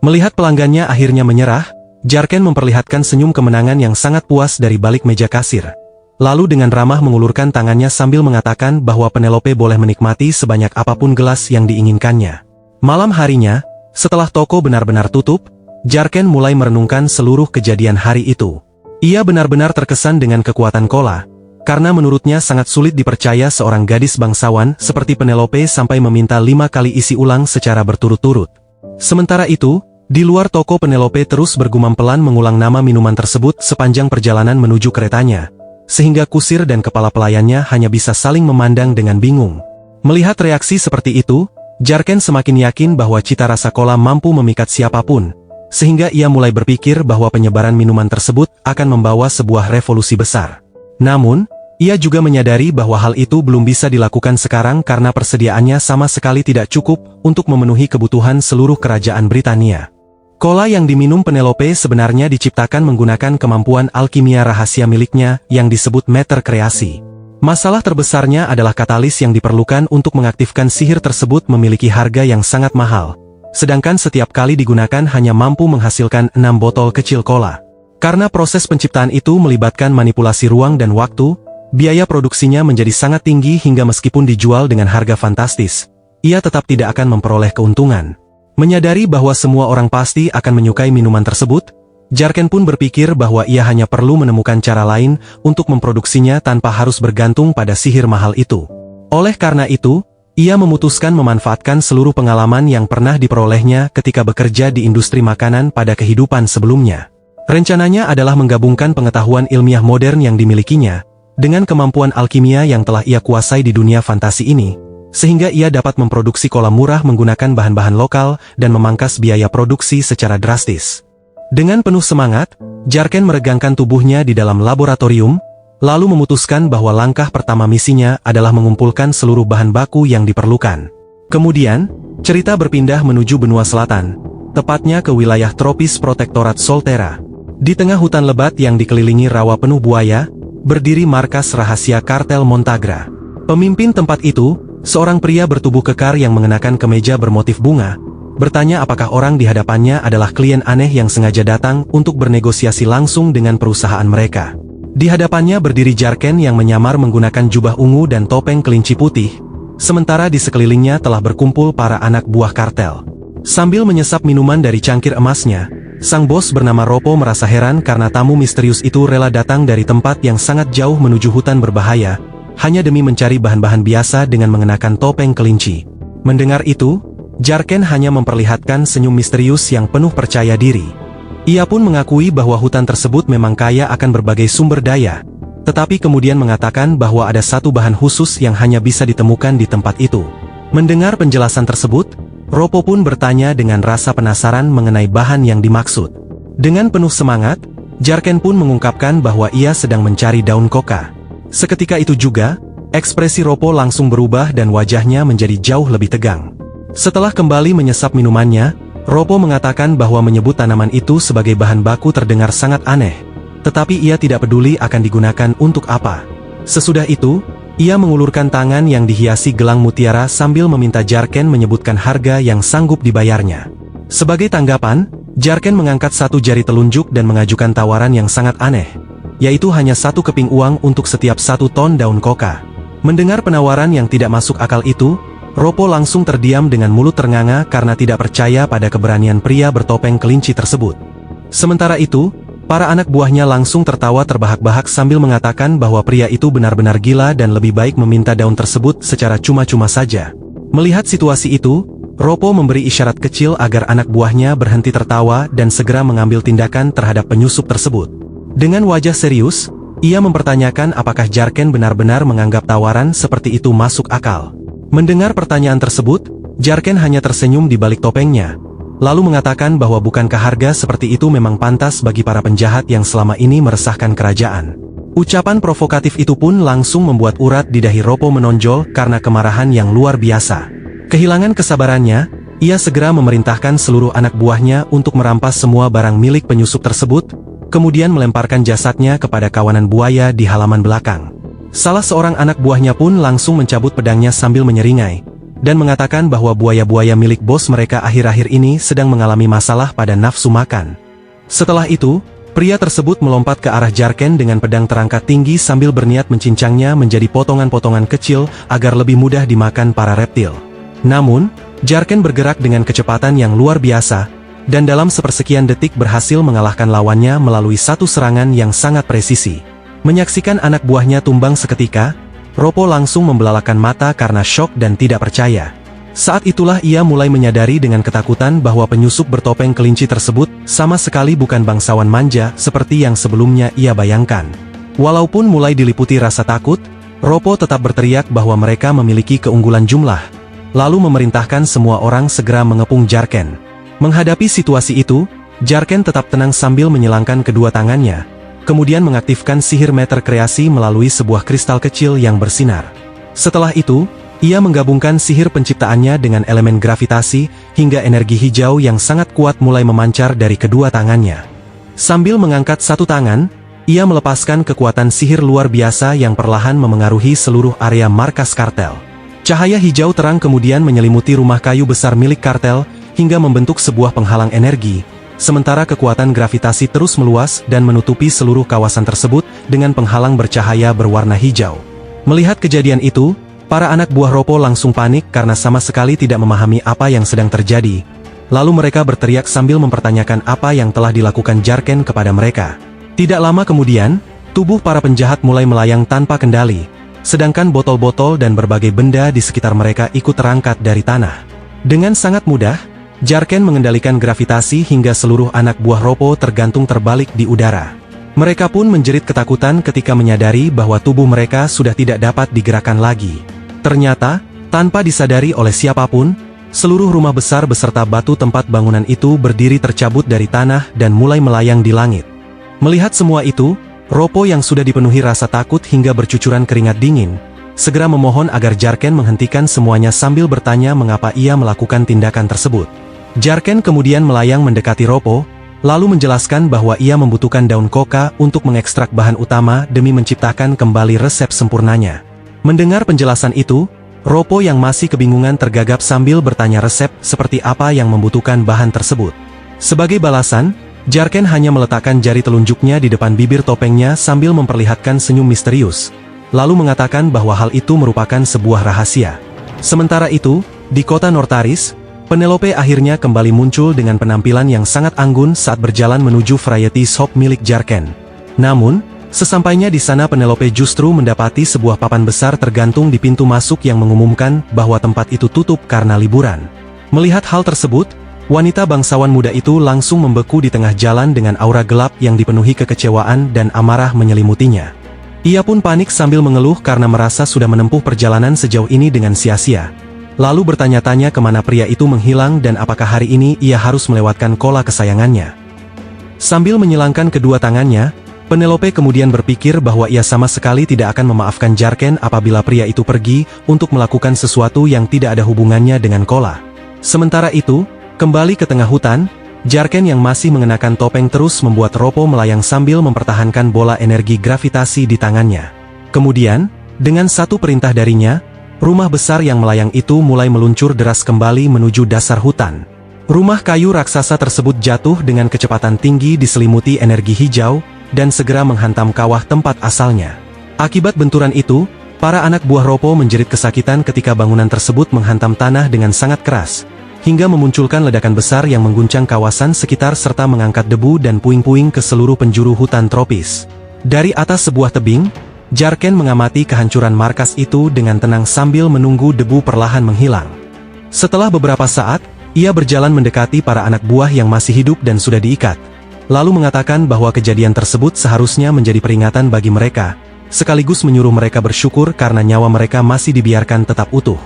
Melihat pelanggannya akhirnya menyerah, Jarken memperlihatkan senyum kemenangan yang sangat puas dari balik meja kasir. lalu dengan ramah mengulurkan tangannya sambil mengatakan bahwa Penelope boleh menikmati sebanyak apapun gelas yang diinginkannya. Malam harinya, setelah toko benar-benar tutup, Jarken mulai merenungkan seluruh kejadian hari itu. Ia benar-benar terkesan dengan kekuatan Kola, karena menurutnya sangat sulit dipercaya seorang gadis bangsawan seperti Penelope sampai meminta 5 kali isi ulang secara berturut-turut. Sementara itu, di luar toko Penelope terus bergumam pelan mengulang nama minuman tersebut sepanjang perjalanan menuju keretanya, sehingga kusir dan kepala pelayannya hanya bisa saling memandang dengan bingung. Melihat reaksi seperti itu, Jarken semakin yakin bahwa cita rasa Kola mampu memikat siapapun, sehingga ia mulai berpikir bahwa penyebaran minuman tersebut akan membawa sebuah revolusi besar. Namun, ia juga menyadari bahwa hal itu belum bisa dilakukan sekarang karena persediaannya sama sekali tidak cukup untuk memenuhi kebutuhan seluruh kerajaan Britania. Kola yang diminum Penelope sebenarnya diciptakan menggunakan kemampuan alkimia rahasia miliknya yang disebut meter kreasi. Masalah terbesarnya adalah katalis yang diperlukan untuk mengaktifkan sihir tersebut memiliki harga yang sangat mahal, sedangkan setiap kali digunakan hanya mampu menghasilkan 6 botol kecil Kola. Karena proses penciptaan itu melibatkan manipulasi ruang dan waktu, biaya produksinya menjadi sangat tinggi hingga meskipun dijual dengan harga fantastis, ia tetap tidak akan memperoleh keuntungan. Menyadari bahwa semua orang pasti akan menyukai minuman tersebut, Jarken pun berpikir bahwa ia hanya perlu menemukan cara lain untuk memproduksinya tanpa harus bergantung pada sihir mahal itu. Oleh karena itu, ia memutuskan memanfaatkan seluruh pengalaman yang pernah diperolehnya ketika bekerja di industri makanan pada kehidupan sebelumnya. Rencananya adalah menggabungkan pengetahuan ilmiah modern yang dimilikinya dengan kemampuan alkimia yang telah ia kuasai di dunia fantasi ini, sehingga ia dapat memproduksi kola murah menggunakan bahan-bahan lokal dan memangkas biaya produksi secara drastis. Dengan penuh semangat, Jarken meregangkan tubuhnya di dalam laboratorium, lalu memutuskan bahwa langkah pertama misinya adalah mengumpulkan seluruh bahan baku yang diperlukan. Kemudian, cerita berpindah menuju benua selatan, tepatnya ke wilayah tropis Protektorat Solterra. Di tengah hutan lebat yang dikelilingi rawa penuh buaya, berdiri markas rahasia kartel Montagra. Pemimpin tempat itu, seorang pria bertubuh kekar yang mengenakan kemeja bermotif bunga, bertanya apakah orang di hadapannya adalah klien aneh yang sengaja datang untuk bernegosiasi langsung dengan perusahaan mereka. Di hadapannya berdiri Jarken yang menyamar menggunakan jubah ungu dan topeng kelinci putih, sementara di sekelilingnya telah berkumpul para anak buah kartel. Sambil menyesap minuman dari cangkir emasnya, sang bos bernama Ropo merasa heran karena tamu misterius itu rela datang dari tempat yang sangat jauh menuju hutan berbahaya, hanya demi mencari bahan-bahan biasa dengan mengenakan topeng kelinci. Mendengar itu, Jarken hanya memperlihatkan senyum misterius yang penuh percaya diri. Ia pun mengakui bahwa hutan tersebut memang kaya akan berbagai sumber daya, tetapi kemudian mengatakan bahwa ada satu bahan khusus yang hanya bisa ditemukan di tempat itu. Mendengar penjelasan tersebut, Ropo pun bertanya dengan rasa penasaran mengenai bahan yang dimaksud. Dengan penuh semangat, Jarken pun mengungkapkan bahwa ia sedang mencari daun koka. Seketika itu juga, ekspresi Ropo langsung berubah dan wajahnya menjadi jauh lebih tegang. Setelah kembali menyesap minumannya, Ropo mengatakan bahwa menyebut tanaman itu sebagai bahan baku terdengar sangat aneh, tetapi ia tidak peduli akan digunakan untuk apa. Sesudah itu, ia mengulurkan tangan yang dihiasi gelang mutiara sambil meminta Jarken menyebutkan harga yang sanggup dibayarnya. Sebagai tanggapan, Jarken mengangkat satu jari telunjuk dan mengajukan tawaran yang sangat aneh, yaitu hanya 1 keping uang untuk setiap 1 ton daun koka. Mendengar penawaran yang tidak masuk akal itu, Ropo langsung terdiam dengan mulut ternganga karena tidak percaya pada keberanian pria bertopeng kelinci tersebut. Sementara itu, para anak buahnya langsung tertawa terbahak-bahak sambil mengatakan bahwa pria itu benar-benar gila dan lebih baik meminta daun tersebut secara cuma-cuma saja. Melihat situasi itu, Ropo memberi isyarat kecil agar anak buahnya berhenti tertawa dan segera mengambil tindakan terhadap penyusup tersebut. Dengan wajah serius, ia mempertanyakan apakah Jarken benar-benar menganggap tawaran seperti itu masuk akal. Mendengar pertanyaan tersebut, Jarken hanya tersenyum di balik topengnya, lalu mengatakan bahwa bukankah harga seperti itu memang pantas bagi para penjahat yang selama ini meresahkan kerajaan. Ucapan provokatif itu pun langsung membuat urat di dahi Ropo menonjol karena kemarahan yang luar biasa. Kehilangan kesabarannya, ia segera memerintahkan seluruh anak buahnya untuk merampas semua barang milik penyusup tersebut, kemudian melemparkan jasadnya kepada kawanan buaya di halaman belakang. Salah seorang anak buahnya pun langsung mencabut pedangnya sambil menyeringai, dan mengatakan bahwa buaya-buaya milik bos mereka akhir-akhir ini sedang mengalami masalah pada nafsu makan. Setelah itu, Pria tersebut melompat ke arah Jarken dengan pedang terangkat tinggi sambil berniat mencincangnya menjadi potongan-potongan kecil agar lebih mudah dimakan para reptil. Namun, Jarken bergerak dengan kecepatan yang luar biasa, dan dalam sepersekian detik berhasil mengalahkan lawannya melalui satu serangan yang sangat presisi. Menyaksikan anak buahnya tumbang seketika, Ropo langsung membelalakan mata karena syok dan tidak percaya. Saat itulah ia mulai menyadari dengan ketakutan bahwa penyusup bertopeng kelinci tersebut sama sekali bukan bangsawan manja seperti yang sebelumnya ia bayangkan. Walaupun mulai diliputi rasa takut, Ropo tetap berteriak bahwa mereka memiliki keunggulan jumlah, lalu memerintahkan semua orang segera mengepung Jarken. Menghadapi situasi itu, Jarken tetap tenang sambil menyilangkan kedua tangannya, kemudian mengaktifkan sihir meter kreasi melalui sebuah kristal kecil yang bersinar. Setelah itu, ia menggabungkan sihir penciptaannya dengan elemen gravitasi, hingga energi hijau yang sangat kuat mulai memancar dari kedua tangannya. Sambil mengangkat satu tangan, ia melepaskan kekuatan sihir luar biasa yang perlahan memengaruhi seluruh area markas kartel. Cahaya hijau terang kemudian menyelimuti rumah kayu besar milik kartel, hingga membentuk sebuah penghalang energi, sementara kekuatan gravitasi terus meluas dan menutupi seluruh kawasan tersebut dengan penghalang bercahaya berwarna hijau. Melihat kejadian itu, para anak buah Ropo langsung panik karena sama sekali tidak memahami apa yang sedang terjadi. Lalu mereka berteriak sambil mempertanyakan apa yang telah dilakukan Jarken kepada mereka. Tidak lama kemudian, tubuh para penjahat mulai melayang tanpa kendali, sedangkan botol-botol dan berbagai benda di sekitar mereka ikut terangkat dari tanah. Dengan sangat mudah, Jarken mengendalikan gravitasi hingga seluruh anak buah Ropo tergantung terbalik di udara. Mereka pun menjerit ketakutan ketika menyadari bahwa tubuh mereka sudah tidak dapat digerakkan lagi. Ternyata, tanpa disadari oleh siapapun, seluruh rumah besar beserta batu tempat bangunan itu berdiri tercabut dari tanah dan mulai melayang di langit. Melihat semua itu, Ropo yang sudah dipenuhi rasa takut hingga bercucuran keringat dingin, segera memohon agar Jarken menghentikan semuanya sambil bertanya mengapa ia melakukan tindakan tersebut. Jarken kemudian melayang mendekati Ropo, lalu menjelaskan bahwa ia membutuhkan daun koka untuk mengekstrak bahan utama demi menciptakan kembali resep sempurnanya. Mendengar penjelasan itu, Ropo yang masih kebingungan tergagap sambil bertanya resep seperti apa yang membutuhkan bahan tersebut. Sebagai balasan, Jarken hanya meletakkan jari telunjuknya di depan bibir topengnya sambil memperlihatkan senyum misterius, lalu mengatakan bahwa hal itu merupakan sebuah rahasia. Sementara itu, di kota Nortaris, Penelope akhirnya kembali muncul dengan penampilan yang sangat anggun saat berjalan menuju variety shop milik Jarken. Namun, sesampainya di sana Penelope justru mendapati sebuah papan besar tergantung di pintu masuk yang mengumumkan bahwa tempat itu tutup karena liburan. Melihat hal tersebut, wanita bangsawan muda itu langsung membeku di tengah jalan dengan aura gelap yang dipenuhi kekecewaan dan amarah menyelimutinya. Ia pun panik sambil mengeluh karena merasa sudah menempuh perjalanan sejauh ini dengan sia-sia. Lalu bertanya-tanya kemana pria itu menghilang dan apakah hari ini ia harus melewatkan kola kesayangannya. Sambil menyilangkan kedua tangannya, Penelope kemudian berpikir bahwa ia sama sekali tidak akan memaafkan Jarken apabila pria itu pergi untuk melakukan sesuatu yang tidak ada hubungannya dengan kola. Sementara itu, kembali ke tengah hutan, Jarken yang masih mengenakan topeng terus membuat Ropo melayang sambil mempertahankan bola energi gravitasi di tangannya. Kemudian, dengan satu perintah darinya, rumah besar yang melayang itu mulai meluncur deras kembali menuju dasar hutan. Rumah kayu raksasa tersebut jatuh dengan kecepatan tinggi diselimuti energi hijau, dan segera menghantam kawah tempat asalnya. Akibat benturan itu, para anak buah Ropo menjerit kesakitan ketika bangunan tersebut menghantam tanah dengan sangat keras, hingga memunculkan ledakan besar yang mengguncang kawasan sekitar serta mengangkat debu dan puing-puing ke seluruh penjuru hutan tropis. Dari atas sebuah tebing, Jarken mengamati kehancuran markas itu dengan tenang sambil menunggu debu perlahan menghilang. Setelah beberapa saat, ia berjalan mendekati para anak buah yang masih hidup dan sudah diikat, lalu mengatakan bahwa kejadian tersebut seharusnya menjadi peringatan bagi mereka, sekaligus menyuruh mereka bersyukur karena nyawa mereka masih dibiarkan tetap utuh.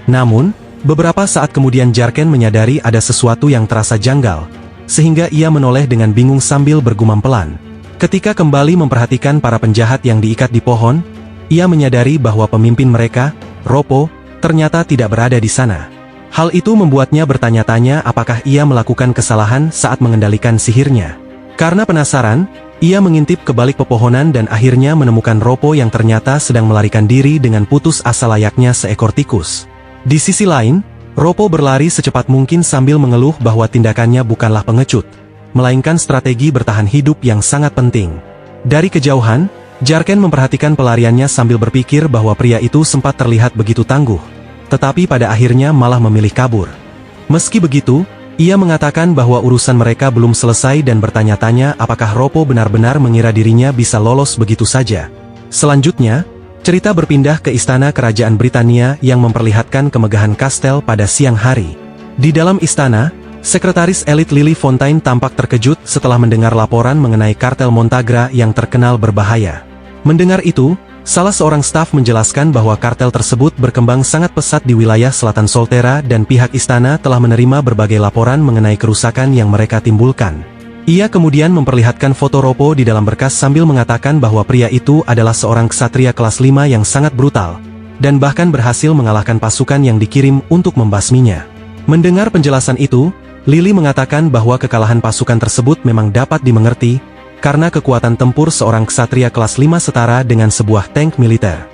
Namun, beberapa saat kemudian Jarken menyadari ada sesuatu yang terasa janggal, sehingga ia menoleh dengan bingung sambil bergumam pelan. Ketika kembali memperhatikan para penjahat yang diikat di pohon, ia menyadari bahwa pemimpin mereka, Ropo, ternyata tidak berada di sana. Hal itu membuatnya bertanya-tanya apakah ia melakukan kesalahan saat mengendalikan sihirnya. Karena penasaran, ia mengintip ke balik pepohonan dan akhirnya menemukan Ropo yang ternyata sedang melarikan diri dengan putus asa layaknya seekor tikus. Di sisi lain, Ropo berlari secepat mungkin sambil mengeluh bahwa tindakannya bukanlah pengecut. melainkan strategi bertahan hidup yang sangat penting. Dari kejauhan, Jarken memperhatikan pelariannya sambil berpikir bahwa pria itu sempat terlihat begitu tangguh, tetapi pada akhirnya malah memilih kabur. Meski begitu, ia mengatakan bahwa urusan mereka belum selesai dan bertanya-tanya apakah Ropo benar-benar mengira dirinya bisa lolos begitu saja. Selanjutnya, cerita berpindah ke istana kerajaan Britania yang memperlihatkan kemegahan kastel pada siang hari. Di dalam istana, sekretaris elit Lily Fontaine tampak terkejut setelah mendengar laporan mengenai kartel Montagra yang terkenal berbahaya. Mendengar itu, salah seorang staf menjelaskan bahwa kartel tersebut berkembang sangat pesat di wilayah selatan Solterra dan pihak istana telah menerima berbagai laporan mengenai kerusakan yang mereka timbulkan. Ia kemudian memperlihatkan foto Ropo di dalam berkas sambil mengatakan bahwa pria itu adalah seorang ksatria kelas 5 yang sangat brutal, dan bahkan berhasil mengalahkan pasukan yang dikirim untuk membasminya. Mendengar penjelasan itu, Lily mengatakan bahwa kekalahan pasukan tersebut memang dapat dimengerti, karena kekuatan tempur seorang ksatria kelas 5 setara dengan sebuah tank militer.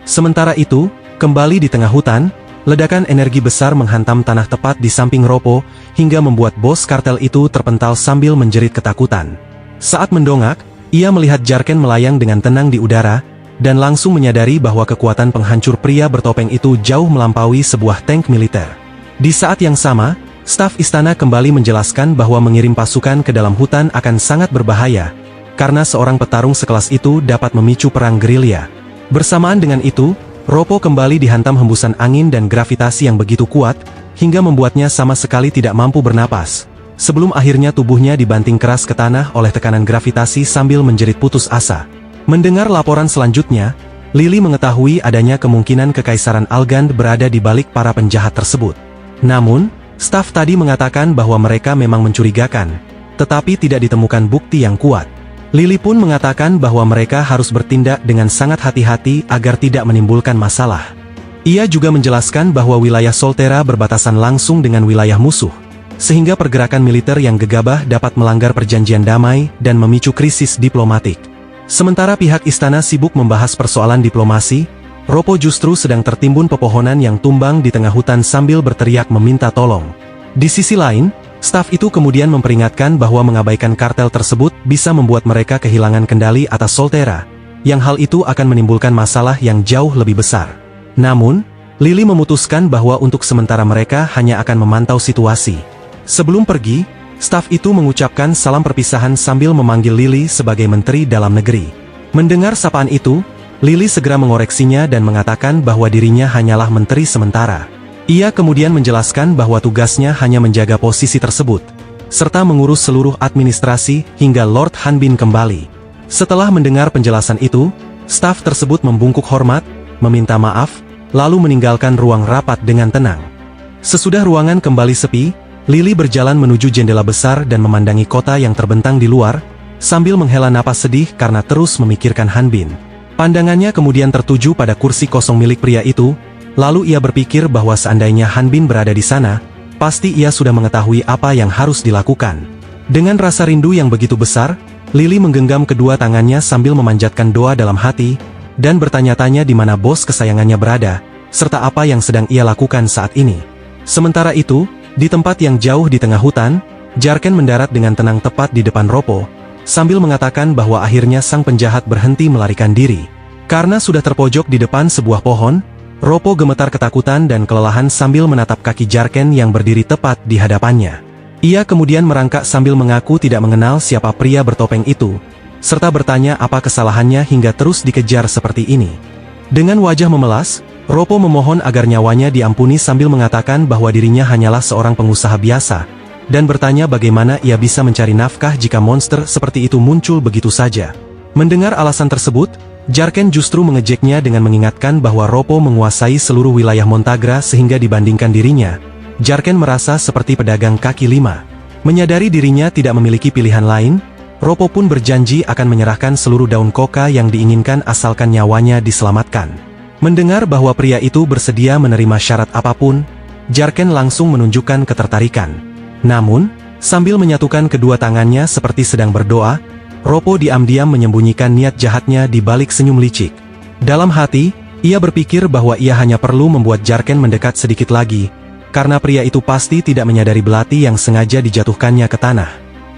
Sementara itu, kembali di tengah hutan, ledakan energi besar menghantam tanah tepat di samping Ropo, hingga membuat bos kartel itu terpental sambil menjerit ketakutan. Saat mendongak, ia melihat Jarken melayang dengan tenang di udara, dan langsung menyadari bahwa kekuatan penghancur pria bertopeng itu jauh melampaui sebuah tank militer. Di saat yang sama, staf istana kembali menjelaskan bahwa mengirim pasukan ke dalam hutan akan sangat berbahaya, karena seorang petarung sekelas itu dapat memicu perang gerilya. Bersamaan dengan itu, Ropo kembali dihantam hembusan angin dan gravitasi yang begitu kuat, hingga membuatnya sama sekali tidak mampu bernapas. Sebelum akhirnya tubuhnya dibanting keras ke tanah oleh tekanan gravitasi sambil menjerit putus asa. Mendengar laporan selanjutnya, Lily mengetahui adanya kemungkinan Kekaisaran Algand berada di balik para penjahat tersebut. Namun, staf tadi mengatakan bahwa mereka memang mencurigakan, tetapi tidak ditemukan bukti yang kuat. Lily pun mengatakan bahwa mereka harus bertindak dengan sangat hati-hati agar tidak menimbulkan masalah. Ia juga menjelaskan bahwa wilayah Solterra berbatasan langsung dengan wilayah musuh, sehingga pergerakan militer yang gegabah dapat melanggar perjanjian damai dan memicu krisis diplomatik. Sementara pihak istana sibuk membahas persoalan diplomasi, Ropo justru sedang tertimbun pepohonan yang tumbang di tengah hutan sambil berteriak meminta tolong. Di sisi lain, staf itu kemudian memperingatkan bahwa mengabaikan kartel tersebut bisa membuat mereka kehilangan kendali atas Solterra, yang hal itu akan menimbulkan masalah yang jauh lebih besar. Namun, Lily memutuskan bahwa untuk sementara mereka hanya akan memantau situasi. Sebelum pergi, staf itu mengucapkan salam perpisahan sambil memanggil Lily sebagai Menteri Dalam Negeri. Mendengar sapaan itu, Lily segera mengoreksinya dan mengatakan bahwa dirinya hanyalah menteri sementara. Ia kemudian menjelaskan bahwa tugasnya hanya menjaga posisi tersebut, serta mengurus seluruh administrasi hingga Lord Hanbin kembali. Setelah mendengar penjelasan itu, staf tersebut membungkuk hormat, meminta maaf, lalu meninggalkan ruang rapat dengan tenang. Sesudah ruangan kembali sepi, Lily berjalan menuju jendela besar dan memandangi kota yang terbentang di luar, sambil menghela napas sedih karena terus memikirkan Hanbin. Pandangannya kemudian tertuju pada kursi kosong milik pria itu. Lalu ia berpikir bahwa seandainya Hanbin berada di sana, pasti ia sudah mengetahui apa yang harus dilakukan. Dengan rasa rindu yang begitu besar, Lily menggenggam kedua tangannya sambil memanjatkan doa dalam hati, dan bertanya-tanya di mana bos kesayangannya berada, serta apa yang sedang ia lakukan saat ini. Sementara itu, di tempat yang jauh di tengah hutan, Jarken mendarat dengan tenang tepat di depan Ropo, sambil mengatakan bahwa akhirnya sang penjahat berhenti melarikan diri. Karena sudah terpojok di depan sebuah pohon, Ropo gemetar ketakutan dan kelelahan sambil menatap kaki Jarken yang berdiri tepat di hadapannya. Ia kemudian merangkak sambil mengaku tidak mengenal siapa pria bertopeng itu, serta bertanya apa kesalahannya hingga terus dikejar seperti ini. Dengan wajah memelas, Ropo memohon agar nyawanya diampuni sambil mengatakan bahwa dirinya hanyalah seorang pengusaha biasa, dan bertanya bagaimana ia bisa mencari nafkah jika monster seperti itu muncul begitu saja. Mendengar alasan tersebut, Jarken justru mengejeknya dengan mengingatkan bahwa Ropo menguasai seluruh wilayah Montagra sehingga dibandingkan dirinya, Jarken merasa seperti pedagang kaki lima. Menyadari dirinya tidak memiliki pilihan lain, Ropo pun berjanji akan menyerahkan seluruh daun koka yang diinginkan asalkan nyawanya diselamatkan. Mendengar bahwa pria itu bersedia menerima syarat apapun, Jarken langsung menunjukkan ketertarikan. Namun, sambil menyatukan kedua tangannya seperti sedang berdoa, Ropo diam-diam menyembunyikan niat jahatnya di balik senyum licik. Dalam hati, ia berpikir bahwa ia hanya perlu membuat Jarken mendekat sedikit lagi, karena pria itu pasti tidak menyadari belati yang sengaja dijatuhkannya ke tanah.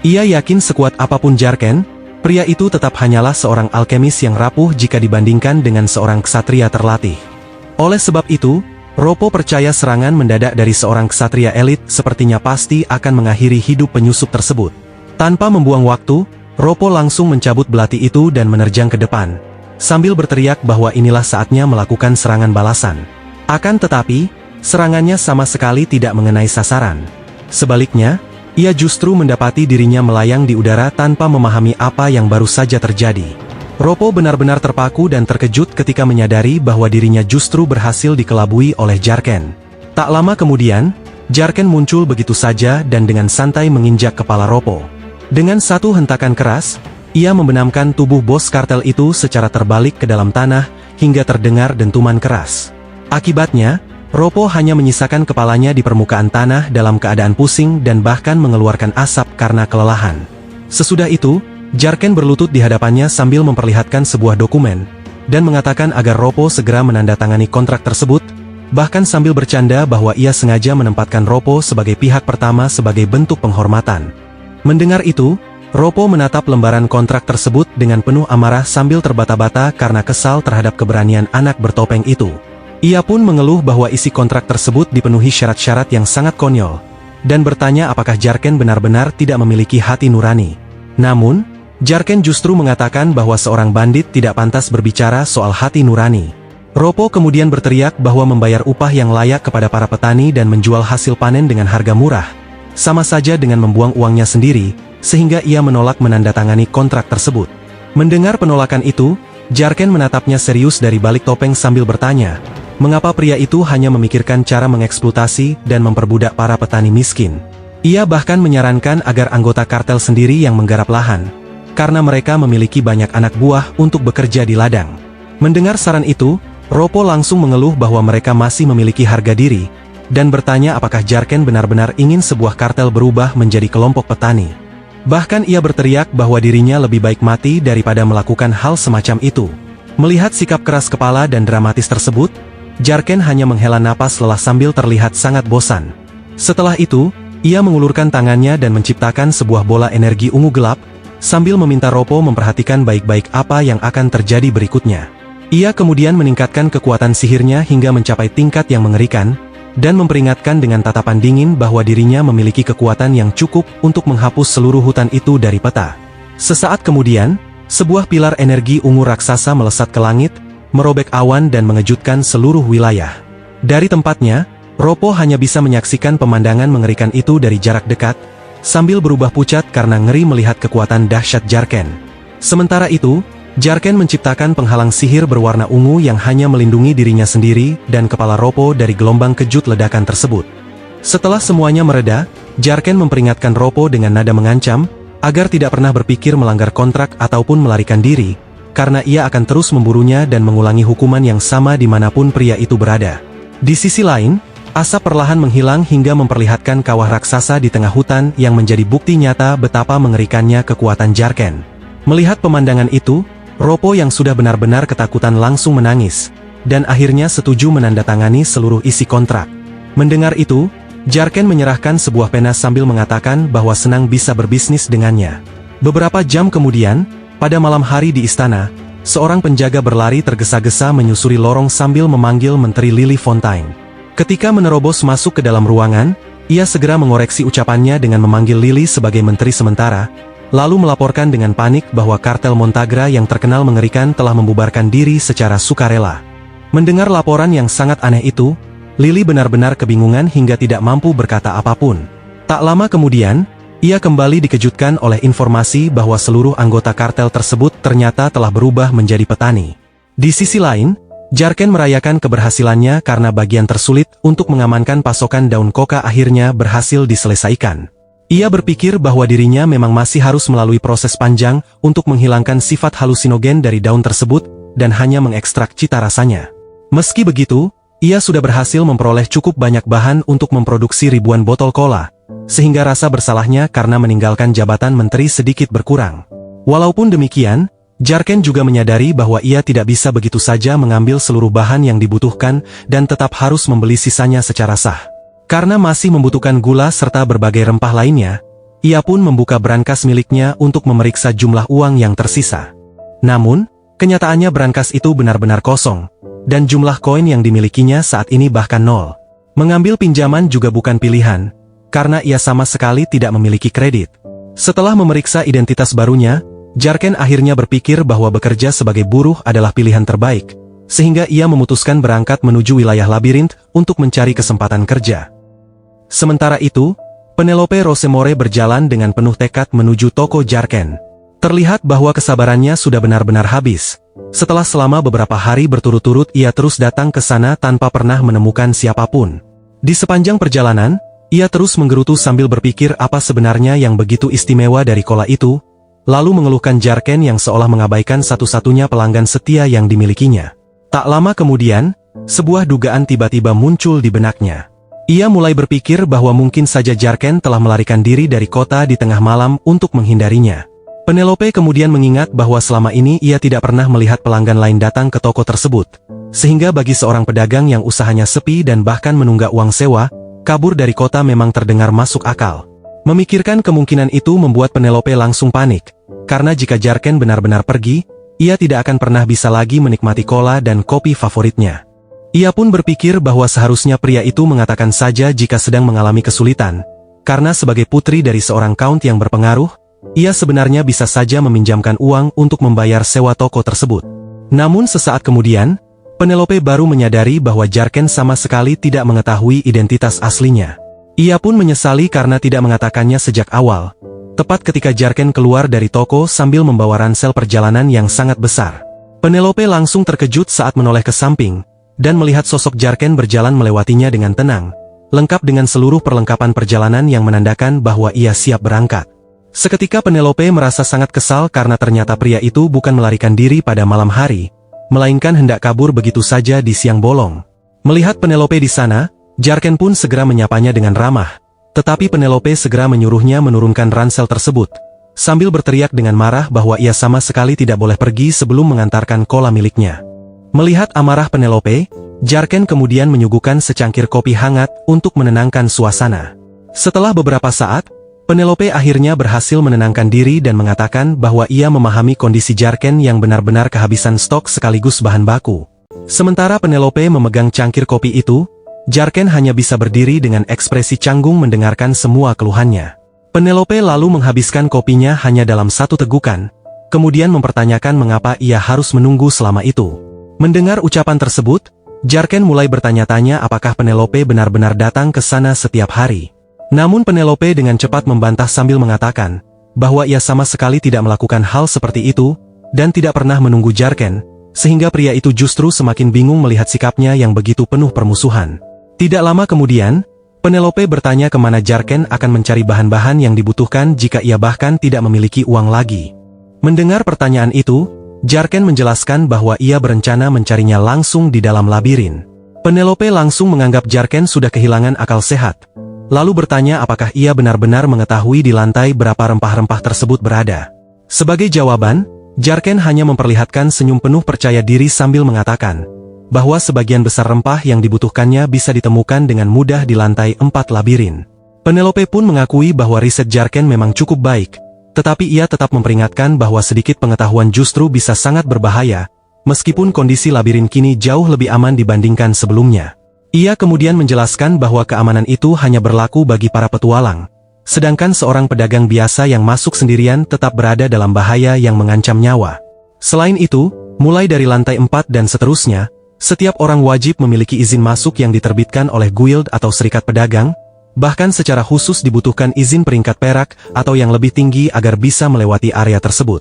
Ia yakin sekuat apapun Jarken, pria itu tetap hanyalah seorang alkemis yang rapuh jika dibandingkan dengan seorang ksatria terlatih. Oleh sebab itu, Ropo percaya serangan mendadak dari seorang ksatria elit sepertinya pasti akan mengakhiri hidup penyusup tersebut. Tanpa membuang waktu, Ropo langsung mencabut belati itu dan menerjang ke depan, sambil berteriak bahwa inilah saatnya melakukan serangan balasan. Akan tetapi, serangannya sama sekali tidak mengenai sasaran. Sebaliknya, ia justru mendapati dirinya melayang di udara tanpa memahami apa yang baru saja terjadi. Ropo benar-benar terpaku dan terkejut ketika menyadari bahwa dirinya justru berhasil dikelabui oleh Jarken. Tak lama kemudian, Jarken muncul begitu saja dan dengan santai menginjak kepala Ropo. Dengan satu hentakan keras, ia membenamkan tubuh bos kartel itu secara terbalik ke dalam tanah, hingga terdengar dentuman keras. Akibatnya, Ropo hanya menyisakan kepalanya di permukaan tanah dalam keadaan pusing dan bahkan mengeluarkan asap karena kelelahan. Sesudah itu, Jarken berlutut di hadapannya sambil memperlihatkan sebuah dokumen, dan mengatakan agar Ropo segera menandatangani kontrak tersebut, bahkan sambil bercanda bahwa ia sengaja menempatkan Ropo sebagai pihak pertama sebagai bentuk penghormatan. Mendengar itu, Ropo menatap lembaran kontrak tersebut dengan penuh amarah sambil terbata-bata karena kesal terhadap keberanian anak bertopeng itu. Ia pun mengeluh bahwa isi kontrak tersebut dipenuhi syarat-syarat yang sangat konyol, dan bertanya apakah Jarken benar-benar tidak memiliki hati nurani. Namun, Jarken justru mengatakan bahwa seorang bandit tidak pantas berbicara soal hati nurani. Ropo kemudian berteriak bahwa membayar upah yang layak kepada para petani dan menjual hasil panen dengan harga murah, sama saja dengan membuang uangnya sendiri, sehingga ia menolak menandatangani kontrak tersebut. Mendengar penolakan itu, Jarken menatapnya serius dari balik topeng sambil bertanya, mengapa pria itu hanya memikirkan cara mengeksploitasi dan memperbudak para petani miskin. Ia bahkan menyarankan agar anggota kartel sendiri yang menggarap lahan, karena mereka memiliki banyak anak buah untuk bekerja di ladang. Mendengar saran itu, Ropo langsung mengeluh bahwa mereka masih memiliki harga diri, dan bertanya apakah Jarken benar-benar ingin sebuah kartel berubah menjadi kelompok petani. Bahkan ia berteriak bahwa dirinya lebih baik mati daripada melakukan hal semacam itu. Melihat sikap keras kepala dan dramatis tersebut, Jarken hanya menghela napas lelah sambil terlihat sangat bosan. Setelah itu, ia mengulurkan tangannya dan menciptakan sebuah bola energi ungu gelap, sambil meminta Ropo memperhatikan baik-baik apa yang akan terjadi berikutnya. Ia kemudian meningkatkan kekuatan sihirnya hingga mencapai tingkat yang mengerikan, dan memperingatkan dengan tatapan dingin bahwa dirinya memiliki kekuatan yang cukup untuk menghapus seluruh hutan itu dari peta. Sesaat kemudian, sebuah pilar energi ungu raksasa melesat ke langit, merobek awan dan mengejutkan seluruh wilayah. Dari tempatnya, Ropo hanya bisa menyaksikan pemandangan mengerikan itu dari jarak dekat, sambil berubah pucat karena ngeri melihat kekuatan dahsyat Jarken. Sementara itu, Jarken menciptakan penghalang sihir berwarna ungu yang hanya melindungi dirinya sendiri dan kepala Ropo dari gelombang kejut ledakan tersebut. Setelah semuanya mereda, Jarken memperingatkan Ropo dengan nada mengancam, agar tidak pernah berpikir melanggar kontrak ataupun melarikan diri, karena ia akan terus memburunya dan mengulangi hukuman yang sama dimanapun pria itu berada. Di sisi lain, asap perlahan menghilang hingga memperlihatkan kawah raksasa di tengah hutan yang menjadi bukti nyata betapa mengerikannya kekuatan Jarken. Melihat pemandangan itu, Ropo yang sudah benar-benar ketakutan langsung menangis, dan akhirnya setuju menandatangani seluruh isi kontrak. Mendengar itu, Jarken menyerahkan sebuah pena sambil mengatakan bahwa senang bisa berbisnis dengannya. Beberapa jam kemudian, pada malam hari di istana, seorang penjaga berlari tergesa-gesa menyusuri lorong sambil memanggil Menteri Lily Fontaine. Ketika menerobos masuk ke dalam ruangan, ia segera mengoreksi ucapannya dengan memanggil Lily sebagai menteri sementara, lalu melaporkan dengan panik bahwa kartel Montagra yang terkenal mengerikan telah membubarkan diri secara sukarela. Mendengar laporan yang sangat aneh itu, Lily benar-benar kebingungan hingga tidak mampu berkata apapun. Tak lama kemudian, ia kembali dikejutkan oleh informasi bahwa seluruh anggota kartel tersebut ternyata telah berubah menjadi petani. Di sisi lain, Jarken merayakan keberhasilannya karena bagian tersulit untuk mengamankan pasokan daun koka akhirnya berhasil diselesaikan. Ia berpikir bahwa dirinya memang masih harus melalui proses panjang untuk menghilangkan sifat halusinogen dari daun tersebut dan hanya mengekstrak cita rasanya. Meski begitu, ia sudah berhasil memperoleh cukup banyak bahan untuk memproduksi ribuan botol cola, sehingga rasa bersalahnya karena meninggalkan jabatan menteri sedikit berkurang. Walaupun demikian, Jarken juga menyadari bahwa ia tidak bisa begitu saja mengambil seluruh bahan yang dibutuhkan dan tetap harus membeli sisanya secara sah. Karena masih membutuhkan gula serta berbagai rempah lainnya, Ia pun membuka brankas miliknya untuk memeriksa jumlah uang yang tersisa. Namun, kenyataannya brankas itu benar-benar kosong, dan jumlah koin yang dimilikinya saat ini bahkan nol. Mengambil pinjaman juga bukan pilihan, karena ia sama sekali tidak memiliki kredit. Setelah memeriksa identitas barunya, Jarken akhirnya berpikir bahwa bekerja sebagai buruh adalah pilihan terbaik, sehingga ia memutuskan berangkat menuju wilayah labirint untuk mencari kesempatan kerja. Sementara itu, Penelope Rosemore berjalan dengan penuh tekad menuju toko Jarken. Terlihat bahwa kesabarannya sudah benar-benar habis. Setelah selama beberapa hari berturut-turut ia terus datang ke sana tanpa pernah menemukan siapapun. Di sepanjang perjalanan, ia terus menggerutu sambil berpikir apa sebenarnya yang begitu istimewa dari kola itu, lalu mengeluhkan Jarken yang seolah mengabaikan satu-satunya pelanggan setia yang dimilikinya. Tak lama kemudian, sebuah dugaan tiba-tiba muncul di benaknya. Ia mulai berpikir bahwa mungkin saja Jarken telah melarikan diri dari kota di tengah malam untuk menghindarinya. Penelope kemudian mengingat bahwa selama ini ia tidak pernah melihat pelanggan lain datang ke toko tersebut, sehingga bagi seorang pedagang yang usahanya sepi dan bahkan menunggak uang sewa, kabur dari kota memang terdengar masuk akal. Memikirkan kemungkinan itu membuat Penelope langsung panik, karena jika Jarken benar-benar pergi, ia tidak akan pernah bisa lagi menikmati cola dan kopi favoritnya. Ia pun berpikir bahwa seharusnya pria itu mengatakan saja jika sedang mengalami kesulitan, karena sebagai putri dari seorang count yang berpengaruh, ia sebenarnya bisa saja meminjamkan uang untuk membayar sewa toko tersebut. Namun sesaat kemudian, Penelope baru menyadari bahwa Jarken sama sekali tidak mengetahui identitas aslinya. Ia pun menyesali karena tidak mengatakannya sejak awal, tepat ketika Jarken keluar dari toko sambil membawa ransel perjalanan yang sangat besar. Penelope langsung terkejut saat menoleh ke samping, dan melihat sosok Jarken berjalan melewatinya dengan tenang, lengkap dengan seluruh perlengkapan perjalanan yang menandakan bahwa ia siap berangkat. Seketika Penelope merasa sangat kesal karena ternyata pria itu bukan melarikan diri pada malam hari, melainkan hendak kabur begitu saja di siang bolong. Melihat Penelope di sana, Jarken pun segera menyapanya dengan ramah, tetapi Penelope segera menyuruhnya menurunkan ransel tersebut, sambil berteriak dengan marah bahwa ia sama sekali tidak boleh pergi sebelum mengantarkan cola miliknya. Melihat amarah Penelope, Jarken kemudian menyuguhkan secangkir kopi hangat untuk menenangkan suasana. Setelah beberapa saat, Penelope akhirnya berhasil menenangkan diri dan mengatakan bahwa ia memahami kondisi Jarken yang benar-benar kehabisan stok sekaligus bahan baku. Sementara Penelope memegang cangkir kopi itu, Jarken hanya bisa berdiri dengan ekspresi canggung mendengarkan semua keluhannya. Penelope lalu menghabiskan kopinya hanya dalam satu tegukan, kemudian mempertanyakan mengapa ia harus menunggu selama itu. Mendengar ucapan tersebut, Jarken mulai bertanya-tanya apakah Penelope benar-benar datang ke sana setiap hari. Namun Penelope dengan cepat membantah sambil mengatakan bahwa ia sama sekali tidak melakukan hal seperti itu, dan tidak pernah menunggu Jarken, sehingga pria itu justru semakin bingung melihat sikapnya yang begitu penuh permusuhan. Tidak lama kemudian, Penelope bertanya kemana Jarken akan mencari bahan-bahan yang dibutuhkan jika ia bahkan tidak memiliki uang lagi. Mendengar pertanyaan itu, Jarken menjelaskan bahwa ia berencana mencarinya langsung di dalam labirin. Penelope langsung menganggap Jarken sudah kehilangan akal sehat, lalu bertanya apakah ia benar-benar mengetahui di lantai berapa rempah-rempah tersebut berada. Sebagai jawaban, Jarken hanya memperlihatkan senyum penuh percaya diri sambil mengatakan bahwa sebagian besar rempah yang dibutuhkannya bisa ditemukan dengan mudah di lantai 4 labirin. Penelope pun mengakui bahwa riset Jarken memang cukup baik, tetapi ia tetap memperingatkan bahwa sedikit pengetahuan justru bisa sangat berbahaya, meskipun kondisi labirin kini jauh lebih aman dibandingkan sebelumnya. Ia kemudian menjelaskan bahwa keamanan itu hanya berlaku bagi para petualang, sedangkan seorang pedagang biasa yang masuk sendirian tetap berada dalam bahaya yang mengancam nyawa. Selain itu, mulai dari lantai 4 dan seterusnya, setiap orang wajib memiliki izin masuk yang diterbitkan oleh guild atau serikat pedagang, bahkan secara khusus dibutuhkan izin peringkat perak atau yang lebih tinggi agar bisa melewati area tersebut.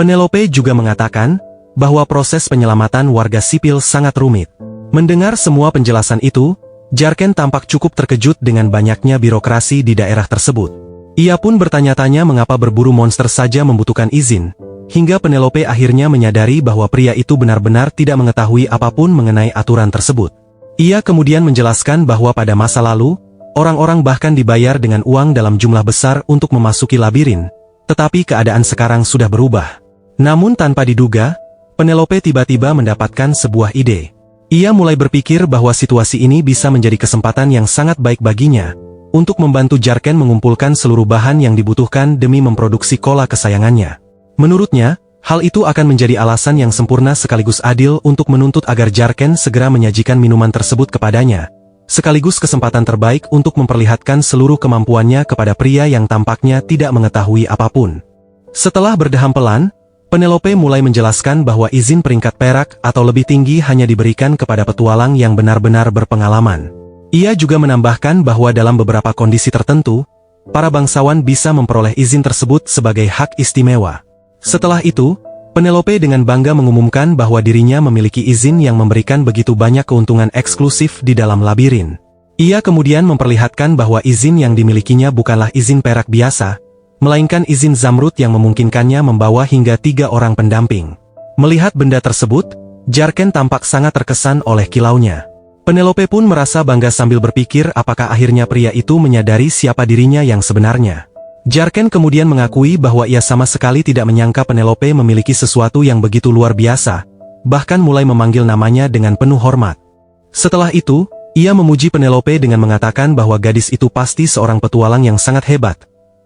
Penelope juga mengatakan bahwa proses penyelamatan warga sipil sangat rumit. Mendengar semua penjelasan itu, Jarken tampak cukup terkejut dengan banyaknya birokrasi di daerah tersebut. Ia pun bertanya-tanya mengapa berburu monster saja membutuhkan izin, hingga Penelope akhirnya menyadari bahwa pria itu benar-benar tidak mengetahui apapun mengenai aturan tersebut. Ia kemudian menjelaskan bahwa pada masa lalu, orang-orang bahkan dibayar dengan uang dalam jumlah besar untuk memasuki labirin, tetapi keadaan sekarang sudah berubah. Namun tanpa diduga, Penelope tiba-tiba mendapatkan sebuah ide. Ia mulai berpikir bahwa situasi ini bisa menjadi kesempatan yang sangat baik baginya, untuk membantu Jarken mengumpulkan seluruh bahan yang dibutuhkan demi memproduksi cola kesayangannya. Menurutnya, hal itu akan menjadi alasan yang sempurna sekaligus adil untuk menuntut agar Jarken segera menyajikan minuman tersebut kepadanya, sekaligus kesempatan terbaik untuk memperlihatkan seluruh kemampuannya kepada pria yang tampaknya tidak mengetahui apapun. Setelah berdeham pelan, Penelope mulai menjelaskan bahwa izin peringkat perak atau lebih tinggi hanya diberikan kepada petualang yang benar-benar berpengalaman. Ia juga menambahkan bahwa dalam beberapa kondisi tertentu, para bangsawan bisa memperoleh izin tersebut sebagai hak istimewa. Setelah itu, Penelope dengan bangga mengumumkan bahwa dirinya memiliki izin yang memberikan begitu banyak keuntungan eksklusif di dalam labirin. Ia kemudian memperlihatkan bahwa izin yang dimilikinya bukanlah izin perak biasa, melainkan izin zamrud yang memungkinkannya membawa hingga 3 orang pendamping. Melihat benda tersebut, Jarken tampak sangat terkesan oleh kilaunya. Penelope pun merasa bangga sambil berpikir apakah akhirnya pria itu menyadari siapa dirinya yang sebenarnya. Jarken kemudian mengakui bahwa ia sama sekali tidak menyangka Penelope memiliki sesuatu yang begitu luar biasa, bahkan mulai memanggil namanya dengan penuh hormat. Setelah itu, ia memuji Penelope dengan mengatakan bahwa gadis itu pasti seorang petualang yang sangat hebat.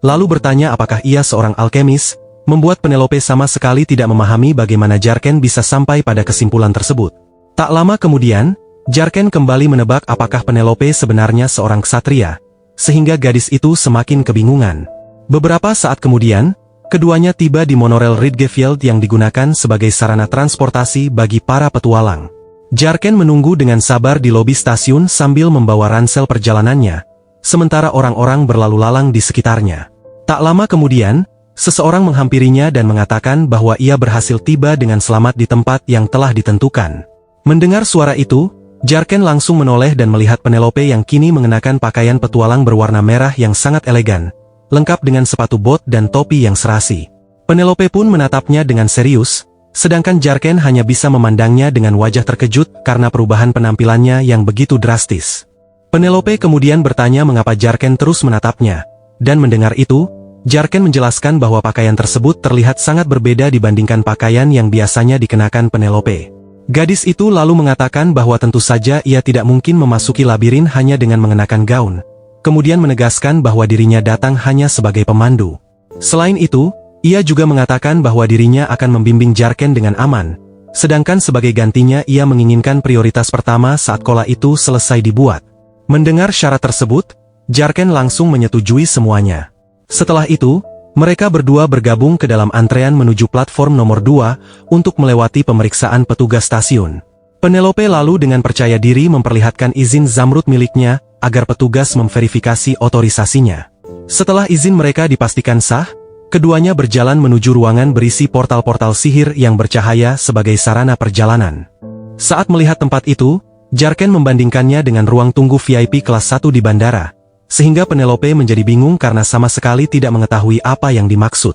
Lalu bertanya apakah ia seorang alkemis, membuat Penelope sama sekali tidak memahami bagaimana Jarken bisa sampai pada kesimpulan tersebut. Tak lama kemudian, Jarken kembali menebak apakah Penelope sebenarnya seorang ksatria, sehingga gadis itu semakin kebingungan. Beberapa saat kemudian, keduanya tiba di monorail Ridgefield yang digunakan sebagai sarana transportasi bagi para petualang. Jarken menunggu dengan sabar di lobi stasiun sambil membawa ransel perjalanannya, sementara orang-orang berlalu lalang di sekitarnya. Tak lama kemudian, seseorang menghampirinya dan mengatakan bahwa ia berhasil tiba dengan selamat di tempat yang telah ditentukan. Mendengar suara itu, Jarken langsung menoleh dan melihat Penelope yang kini mengenakan pakaian petualang berwarna merah yang sangat elegan, lengkap dengan sepatu bot dan topi yang serasi. Penelope pun menatapnya dengan serius, sedangkan Jarken hanya bisa memandangnya dengan wajah terkejut karena perubahan penampilannya yang begitu drastis. Penelope kemudian bertanya mengapa Jarken terus menatapnya, dan mendengar itu, Jarken menjelaskan bahwa pakaian tersebut terlihat sangat berbeda dibandingkan pakaian yang biasanya dikenakan Penelope. Gadis itu lalu mengatakan bahwa tentu saja ia tidak mungkin memasuki labirin hanya dengan mengenakan gaun, kemudian menegaskan bahwa dirinya datang hanya sebagai pemandu. Selain itu, ia juga mengatakan bahwa dirinya akan membimbing Jarken dengan aman, sedangkan sebagai gantinya ia menginginkan prioritas pertama saat cola itu selesai dibuat. Mendengar syarat tersebut, Jarken langsung menyetujui semuanya. Setelah itu, mereka berdua bergabung ke dalam antrean menuju platform nomor 2 untuk melewati pemeriksaan petugas stasiun. Penelope lalu dengan percaya diri memperlihatkan izin zamrud miliknya agar petugas memverifikasi otorisasinya. Setelah izin mereka dipastikan sah, keduanya berjalan menuju ruangan berisi portal-portal sihir yang bercahaya sebagai sarana perjalanan. Saat melihat tempat itu, Jarken membandingkannya dengan ruang tunggu VIP kelas 1 di bandara, sehingga Penelope menjadi bingung karena sama sekali tidak mengetahui apa yang dimaksud.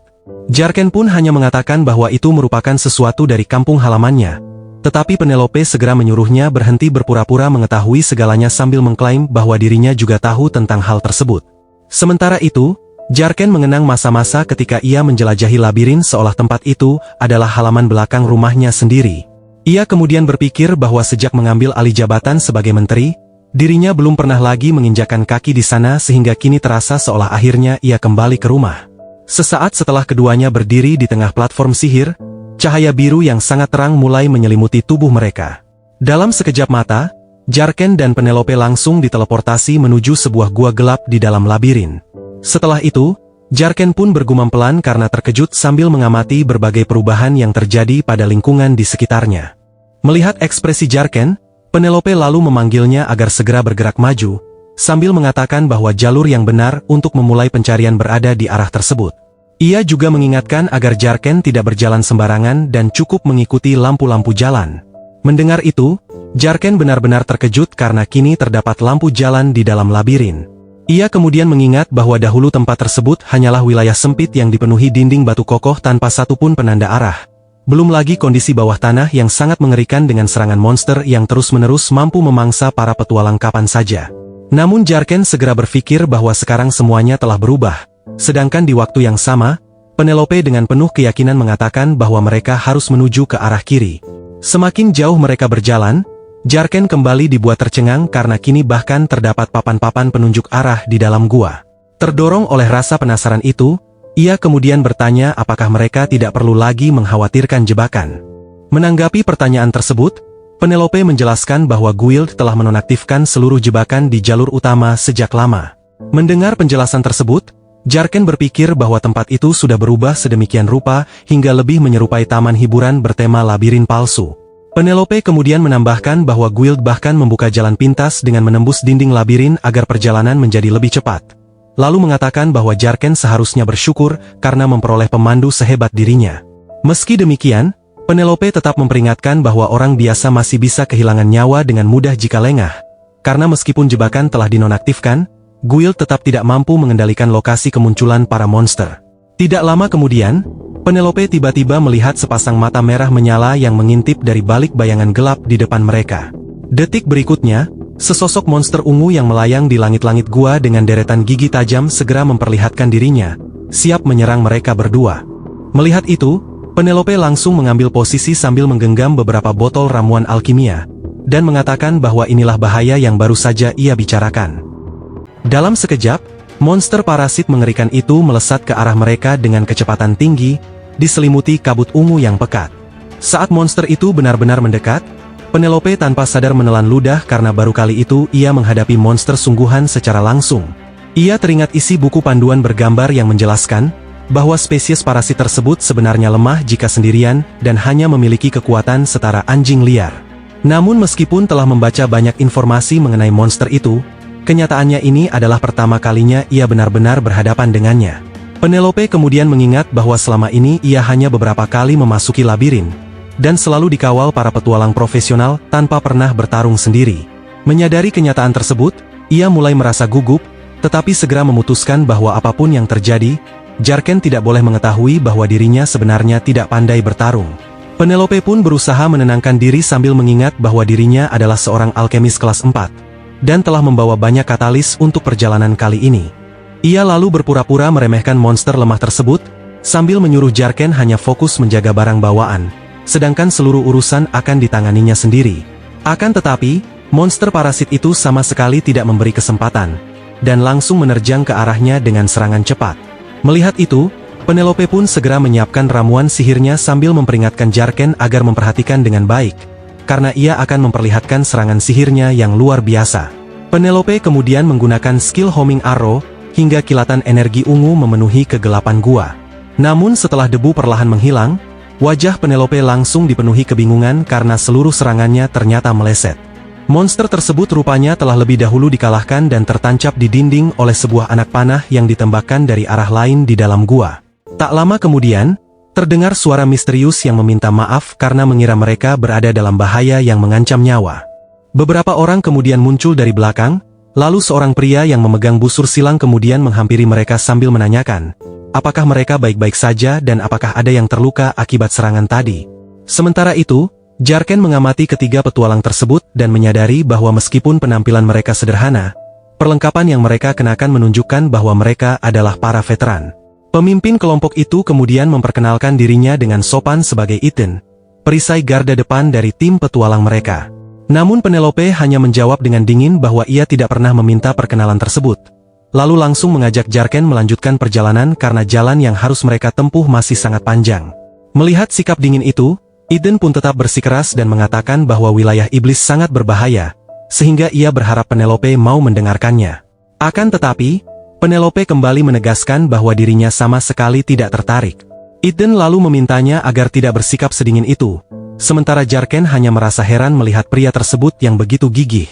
Jarken pun hanya mengatakan bahwa itu merupakan sesuatu dari kampung halamannya, tetapi Penelope segera menyuruhnya berhenti berpura-pura mengetahui segalanya sambil mengklaim bahwa dirinya juga tahu tentang hal tersebut. Sementara itu, Jarken mengenang masa-masa ketika ia menjelajahi labirin seolah tempat itu adalah halaman belakang rumahnya sendiri. Ia kemudian berpikir bahwa sejak mengambil alih jabatan sebagai menteri, dirinya belum pernah lagi menginjakkan kaki di sana sehingga kini terasa seolah akhirnya ia kembali ke rumah. Sesaat setelah keduanya berdiri di tengah platform sihir, cahaya biru yang sangat terang mulai menyelimuti tubuh mereka. Dalam sekejap mata, Jarken dan Penelope langsung diteleportasi menuju sebuah gua gelap di dalam labirin. Setelah itu, Jarken pun bergumam pelan karena terkejut sambil mengamati berbagai perubahan yang terjadi pada lingkungan di sekitarnya. Melihat ekspresi Jarken, Penelope lalu memanggilnya agar segera bergerak maju, sambil mengatakan bahwa jalur yang benar untuk memulai pencarian berada di arah tersebut. Ia juga mengingatkan agar Jarken tidak berjalan sembarangan dan cukup mengikuti lampu-lampu jalan. Mendengar itu, Jarken benar-benar terkejut karena kini terdapat lampu jalan di dalam labirin. Ia kemudian mengingat bahwa dahulu tempat tersebut hanyalah wilayah sempit yang dipenuhi dinding batu kokoh tanpa satupun penanda arah. Belum lagi kondisi bawah tanah yang sangat mengerikan dengan serangan monster yang terus-menerus mampu memangsa para petualang kapan saja. Namun Jarken segera berpikir bahwa sekarang semuanya telah berubah. Sedangkan di waktu yang sama, Penelope dengan penuh keyakinan mengatakan bahwa mereka harus menuju ke arah kiri. Semakin jauh mereka berjalan, Jarken kembali dibuat tercengang karena kini bahkan terdapat papan-papan penunjuk arah di dalam gua. Terdorong oleh rasa penasaran itu, ia kemudian bertanya apakah mereka tidak perlu lagi mengkhawatirkan jebakan. Menanggapi pertanyaan tersebut, Penelope menjelaskan bahwa Guild telah menonaktifkan seluruh jebakan di jalur utama sejak lama. Mendengar penjelasan tersebut, Jarken berpikir bahwa tempat itu sudah berubah sedemikian rupa hingga lebih menyerupai taman hiburan bertema labirin palsu. Penelope kemudian menambahkan bahwa Guild bahkan membuka jalan pintas dengan menembus dinding labirin agar perjalanan menjadi lebih cepat. Lalu mengatakan bahwa Jarken seharusnya bersyukur karena memperoleh pemandu sehebat dirinya. Meski demikian, Penelope tetap memperingatkan bahwa orang biasa masih bisa kehilangan nyawa dengan mudah jika lengah. Karena meskipun jebakan telah dinonaktifkan, Guild tetap tidak mampu mengendalikan lokasi kemunculan para monster. Tidak lama kemudian, Penelope tiba-tiba melihat sepasang mata merah menyala yang mengintip dari balik bayangan gelap di depan mereka. Detik berikutnya, sesosok monster ungu yang melayang di langit-langit gua dengan deretan gigi tajam segera memperlihatkan dirinya, siap menyerang mereka berdua. Melihat itu, Penelope langsung mengambil posisi sambil menggenggam beberapa botol ramuan alkimia, dan mengatakan bahwa inilah bahaya yang baru saja ia bicarakan. Dalam sekejap, monster parasit mengerikan itu melesat ke arah mereka dengan kecepatan tinggi, diselimuti kabut ungu yang pekat. Saat monster itu benar-benar mendekat, Penelope tanpa sadar menelan ludah karena baru kali itu ia menghadapi monster sungguhan secara langsung. Ia teringat isi buku panduan bergambar yang menjelaskan bahwa spesies parasit tersebut sebenarnya lemah jika sendirian dan hanya memiliki kekuatan setara anjing liar. Namun meskipun telah membaca banyak informasi mengenai monster itu, kenyataannya ini adalah pertama kalinya ia benar-benar berhadapan dengannya. Penelope kemudian mengingat bahwa selama ini ia hanya beberapa kali memasuki labirin, dan selalu dikawal para petualang profesional tanpa pernah bertarung sendiri. Menyadari kenyataan tersebut, ia mulai merasa gugup, tetapi segera memutuskan bahwa apapun yang terjadi, Jarken tidak boleh mengetahui bahwa dirinya sebenarnya tidak pandai bertarung. Penelope pun berusaha menenangkan diri sambil mengingat bahwa dirinya adalah seorang alkemis kelas 4, dan telah membawa banyak katalis untuk perjalanan kali ini. Ia lalu berpura-pura meremehkan monster lemah tersebut, sambil menyuruh Jarken hanya fokus menjaga barang bawaan, sedangkan seluruh urusan akan ditanganinya sendiri. Akan tetapi, monster parasit itu sama sekali tidak memberi kesempatan, dan langsung menerjang ke arahnya dengan serangan cepat. Melihat itu, Penelope pun segera menyiapkan ramuan sihirnya sambil memperingatkan Jarken agar memperhatikan dengan baik, karena ia akan memperlihatkan serangan sihirnya yang luar biasa. Penelope kemudian menggunakan skill homing arrow, hingga kilatan energi ungu memenuhi kegelapan gua. Namun setelah debu perlahan menghilang, wajah Penelope langsung dipenuhi kebingungan karena seluruh serangannya ternyata meleset. Monster tersebut rupanya telah lebih dahulu dikalahkan dan tertancap di dinding oleh sebuah anak panah yang ditembakkan dari arah lain di dalam gua. Tak lama kemudian, terdengar suara misterius yang meminta maaf karena mengira mereka berada dalam bahaya yang mengancam nyawa. Beberapa orang kemudian muncul dari belakang, lalu seorang pria yang memegang busur silang kemudian menghampiri mereka sambil menanyakan, apakah mereka baik-baik saja dan apakah ada yang terluka akibat serangan tadi. Sementara itu, Jarken mengamati ketiga petualang tersebut dan menyadari bahwa meskipun penampilan mereka sederhana, perlengkapan yang mereka kenakan menunjukkan bahwa mereka adalah para veteran. Pemimpin kelompok itu kemudian memperkenalkan dirinya dengan sopan sebagai Ethan, perisai garda depan dari tim petualang mereka. Namun Penelope hanya menjawab dengan dingin bahwa ia tidak pernah meminta perkenalan tersebut. Lalu langsung mengajak Jarken melanjutkan perjalanan karena jalan yang harus mereka tempuh masih sangat panjang. Melihat sikap dingin itu, Ethan pun tetap bersikeras dan mengatakan bahwa wilayah iblis sangat berbahaya, sehingga ia berharap Penelope mau mendengarkannya. Akan tetapi, Penelope kembali menegaskan bahwa dirinya sama sekali tidak tertarik. Ethan lalu memintanya agar tidak bersikap sedingin itu, sementara Jarken hanya merasa heran melihat pria tersebut yang begitu gigih.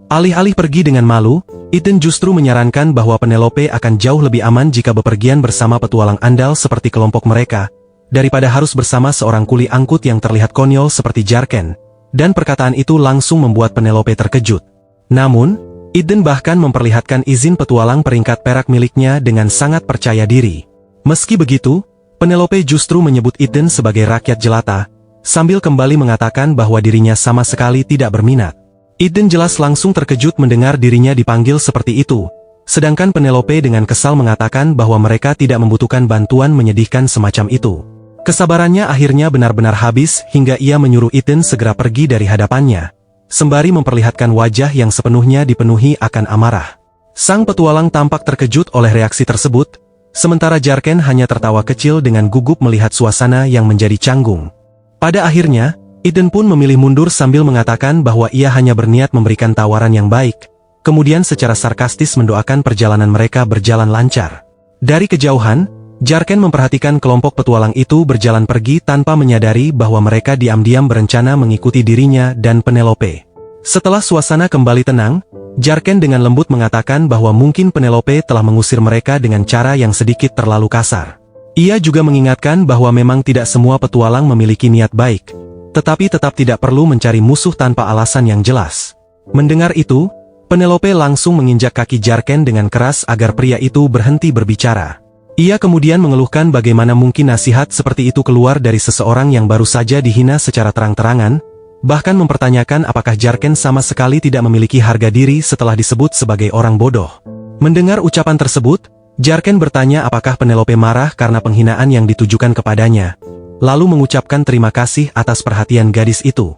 Alih-alih pergi dengan malu, Ethan justru menyarankan bahwa Penelope akan jauh lebih aman jika bepergian bersama petualang andal seperti kelompok mereka, daripada harus bersama seorang kuli angkut yang terlihat konyol seperti Jarken, dan perkataan itu langsung membuat Penelope terkejut. Namun, Ethan bahkan memperlihatkan izin petualang peringkat perak miliknya dengan sangat percaya diri. Meski begitu, Penelope justru menyebut Ethan sebagai rakyat jelata, sambil kembali mengatakan bahwa dirinya sama sekali tidak berminat. Ethan jelas langsung terkejut mendengar dirinya dipanggil seperti itu, sedangkan Penelope dengan kesal mengatakan bahwa mereka tidak membutuhkan bantuan menyedihkan semacam itu. Kesabarannya akhirnya benar-benar habis hingga ia menyuruh Ethan segera pergi dari hadapannya. sembari memperlihatkan wajah yang sepenuhnya dipenuhi akan amarah. Sang petualang tampak terkejut oleh reaksi tersebut, sementara Jarken hanya tertawa kecil dengan gugup melihat suasana yang menjadi canggung. Pada akhirnya, Eden pun memilih mundur sambil mengatakan bahwa ia hanya berniat memberikan tawaran yang baik, kemudian secara sarkastis mendoakan perjalanan mereka berjalan lancar. Dari kejauhan, Jarken memperhatikan kelompok petualang itu berjalan pergi tanpa menyadari bahwa mereka diam-diam berencana mengikuti dirinya dan Penelope. Setelah suasana kembali tenang, Jarken dengan lembut mengatakan bahwa mungkin Penelope telah mengusir mereka dengan cara yang sedikit terlalu kasar. Ia juga mengingatkan bahwa memang tidak semua petualang memiliki niat baik, tetapi tetap tidak perlu mencari musuh tanpa alasan yang jelas. Mendengar itu, Penelope langsung menginjak kaki Jarken dengan keras agar pria itu berhenti berbicara. Ia kemudian mengeluhkan bagaimana mungkin nasihat seperti itu keluar dari seseorang yang baru saja dihina secara terang-terangan, bahkan mempertanyakan apakah Jarken sama sekali tidak memiliki harga diri setelah disebut sebagai orang bodoh. Mendengar ucapan tersebut, Jarken bertanya apakah Penelope marah karena penghinaan yang ditujukan kepadanya, lalu mengucapkan terima kasih atas perhatian gadis itu.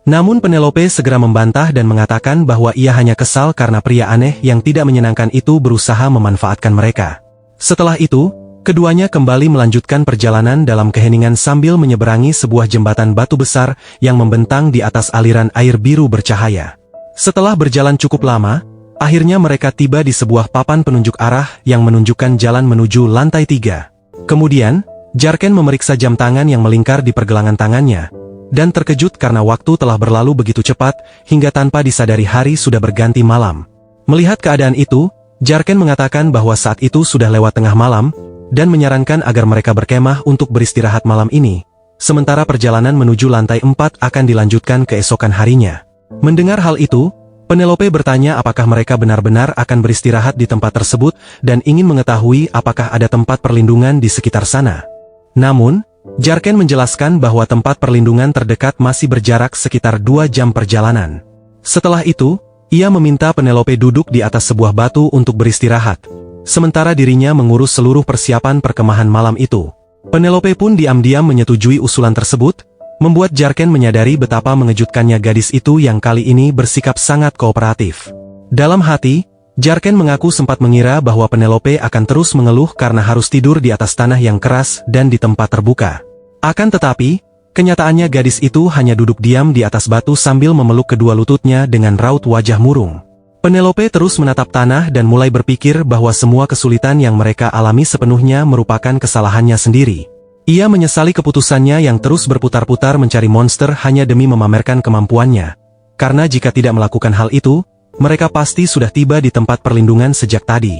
Namun Penelope segera membantah dan mengatakan bahwa ia hanya kesal karena pria aneh yang tidak menyenangkan itu berusaha memanfaatkan mereka. Setelah itu, keduanya kembali melanjutkan perjalanan dalam keheningan sambil menyeberangi sebuah jembatan batu besar yang membentang di atas aliran air biru bercahaya. Setelah berjalan cukup lama, akhirnya mereka tiba di sebuah papan penunjuk arah yang menunjukkan jalan menuju lantai 3. Kemudian, Jarken memeriksa jam tangan yang melingkar di pergelangan tangannya, dan terkejut karena waktu telah berlalu begitu cepat hingga tanpa disadari hari sudah berganti malam. Melihat keadaan itu, Jarken mengatakan bahwa saat itu sudah lewat tengah malam, dan menyarankan agar mereka berkemah untuk beristirahat malam ini, sementara perjalanan menuju lantai 4 akan dilanjutkan keesokan harinya. Mendengar hal itu, Penelope bertanya apakah mereka benar-benar akan beristirahat di tempat tersebut dan ingin mengetahui apakah ada tempat perlindungan di sekitar sana. Namun, Jarken menjelaskan bahwa tempat perlindungan terdekat masih berjarak sekitar 2 jam perjalanan. Setelah itu, ia meminta Penelope duduk di atas sebuah batu untuk beristirahat, sementara dirinya mengurus seluruh persiapan perkemahan malam itu. Penelope pun diam-diam menyetujui usulan tersebut, membuat Jarken menyadari betapa mengejutkannya gadis itu yang kali ini bersikap sangat kooperatif. Dalam hati, Jarken mengaku sempat mengira bahwa Penelope akan terus mengeluh karena harus tidur di atas tanah yang keras dan di tempat terbuka. Akan tetapi, kenyataannya gadis itu hanya duduk diam di atas batu sambil memeluk kedua lututnya dengan raut wajah murung. Penelope terus menatap tanah dan mulai berpikir bahwa semua kesulitan yang mereka alami sepenuhnya merupakan kesalahannya sendiri. Ia menyesali keputusannya yang terus berputar-putar mencari monster hanya demi memamerkan kemampuannya, karena jika tidak melakukan hal itu, mereka pasti sudah tiba di tempat perlindungan sejak tadi.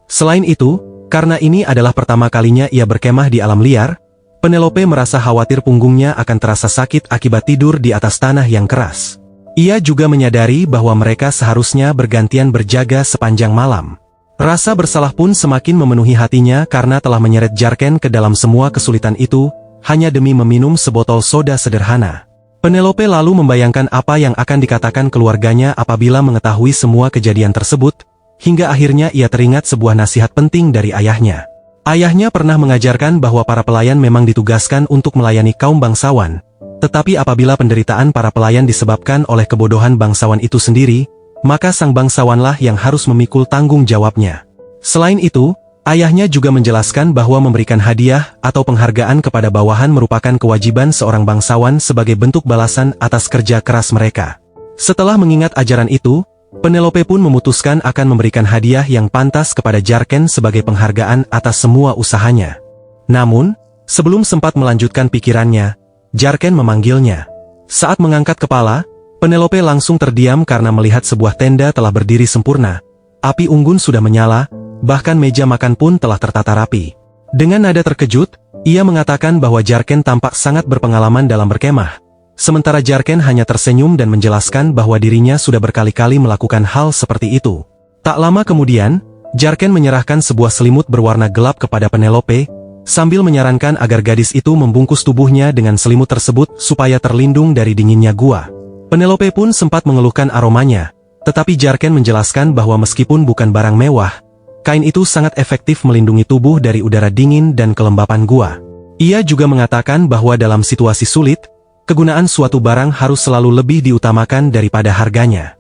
Selain itu, karena ini adalah pertama kalinya ia berkemah di alam liar, Penelope merasa khawatir punggungnya akan terasa sakit akibat tidur di atas tanah yang keras. Ia juga menyadari bahwa mereka seharusnya bergantian berjaga sepanjang malam. Rasa bersalah pun semakin memenuhi hatinya karena telah menyeret Jarken ke dalam semua kesulitan itu, hanya demi meminum sebotol soda sederhana. Penelope lalu membayangkan apa yang akan dikatakan keluarganya apabila mengetahui semua kejadian tersebut, hingga akhirnya ia teringat sebuah nasihat penting dari ayahnya. Ayahnya pernah mengajarkan bahwa para pelayan memang ditugaskan untuk melayani kaum bangsawan, tetapi apabila penderitaan para pelayan disebabkan oleh kebodohan bangsawan itu sendiri, maka sang bangsawanlah yang harus memikul tanggung jawabnya. Selain itu, ayahnya juga menjelaskan bahwa memberikan hadiah atau penghargaan kepada bawahan merupakan kewajiban seorang bangsawan sebagai bentuk balasan atas kerja keras mereka. Setelah mengingat ajaran itu, Penelope pun memutuskan akan memberikan hadiah yang pantas kepada Jarken sebagai penghargaan atas semua usahanya. Namun, sebelum sempat melanjutkan pikirannya, Jarken memanggilnya. Saat mengangkat kepala, Penelope langsung terdiam karena melihat sebuah tenda telah berdiri sempurna. Api unggun sudah menyala, bahkan meja makan pun telah tertata rapi. Dengan nada terkejut, ia mengatakan bahwa Jarken tampak sangat berpengalaman dalam berkemah. Sementara Jarken hanya tersenyum dan menjelaskan bahwa dirinya sudah berkali-kali melakukan hal seperti itu. Tak lama kemudian, Jarken menyerahkan sebuah selimut berwarna gelap kepada Penelope, sambil menyarankan agar gadis itu membungkus tubuhnya dengan selimut tersebut supaya terlindung dari dinginnya gua. Penelope pun sempat mengeluhkan aromanya, tetapi Jarken menjelaskan bahwa meskipun bukan barang mewah, kain itu sangat efektif melindungi tubuh dari udara dingin dan kelembapan gua. Ia juga mengatakan bahwa dalam situasi sulit, kegunaan suatu barang harus selalu lebih diutamakan daripada harganya.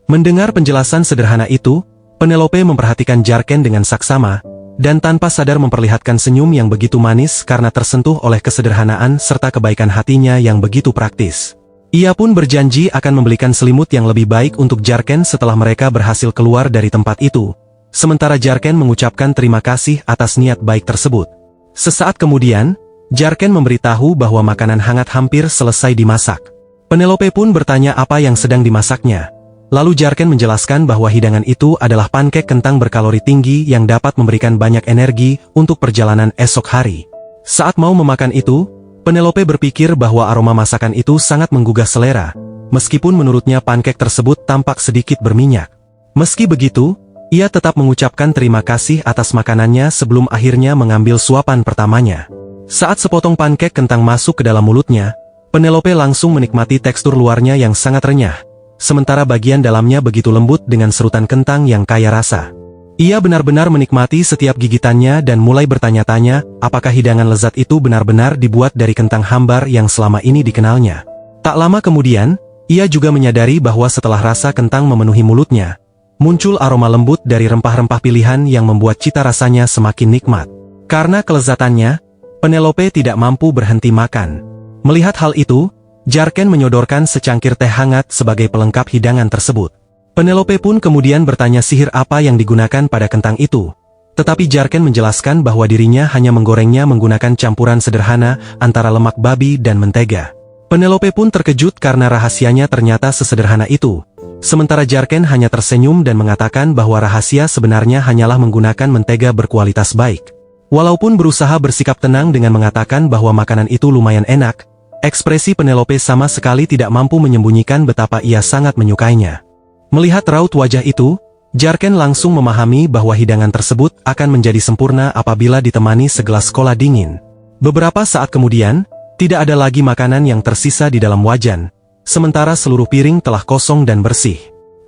Mendengar penjelasan sederhana itu, Penelope memperhatikan Jarken dengan saksama, dan tanpa sadar memperlihatkan senyum yang begitu manis karena tersentuh oleh kesederhanaan serta kebaikan hatinya yang begitu praktis. Ia pun berjanji akan membelikan selimut yang lebih baik untuk Jarken setelah mereka berhasil keluar dari tempat itu. Sementara Jarken mengucapkan terima kasih atas niat baik tersebut. Sesaat kemudian, Jarken memberitahu bahwa makanan hangat hampir selesai dimasak. Penelope pun bertanya apa yang sedang dimasaknya. Lalu Jarken menjelaskan bahwa hidangan itu adalah pankek kentang berkalori tinggi yang dapat memberikan banyak energi untuk perjalanan esok hari. Saat mau memakan itu, Penelope berpikir bahwa aroma masakan itu sangat menggugah selera, meskipun menurutnya pankek tersebut tampak sedikit berminyak. Meski begitu, ia tetap mengucapkan terima kasih atas makanannya sebelum akhirnya mengambil suapan pertamanya. Saat sepotong pankek kentang masuk ke dalam mulutnya, Penelope langsung menikmati tekstur luarnya yang sangat renyah, sementara bagian dalamnya begitu lembut dengan serutan kentang yang kaya rasa. Ia benar-benar menikmati setiap gigitannya dan mulai bertanya-tanya apakah hidangan lezat itu benar-benar dibuat dari kentang hambar yang selama ini dikenalnya. Tak lama kemudian, ia juga menyadari bahwa setelah rasa kentang memenuhi mulutnya, muncul aroma lembut dari rempah-rempah pilihan yang membuat cita rasanya semakin nikmat. Karena kelezatannya, Penelope tidak mampu berhenti makan. Melihat hal itu, Jarken menyodorkan secangkir teh hangat sebagai pelengkap hidangan tersebut. Penelope pun kemudian bertanya sihir apa yang digunakan pada kentang itu. Tetapi Jarken menjelaskan bahwa dirinya hanya menggorengnya menggunakan campuran sederhana antara lemak babi dan mentega. Penelope pun terkejut karena rahasianya ternyata sesederhana itu. Sementara Jarken hanya tersenyum dan mengatakan bahwa rahasia sebenarnya hanyalah menggunakan mentega berkualitas baik. Walaupun berusaha bersikap tenang dengan mengatakan bahwa makanan itu lumayan enak, ekspresi Penelope sama sekali tidak mampu menyembunyikan betapa ia sangat menyukainya. Melihat raut wajah itu, Jarken langsung memahami bahwa hidangan tersebut akan menjadi sempurna apabila ditemani segelas kola dingin. Beberapa saat kemudian, tidak ada lagi makanan yang tersisa di dalam wajan, sementara seluruh piring telah kosong dan bersih.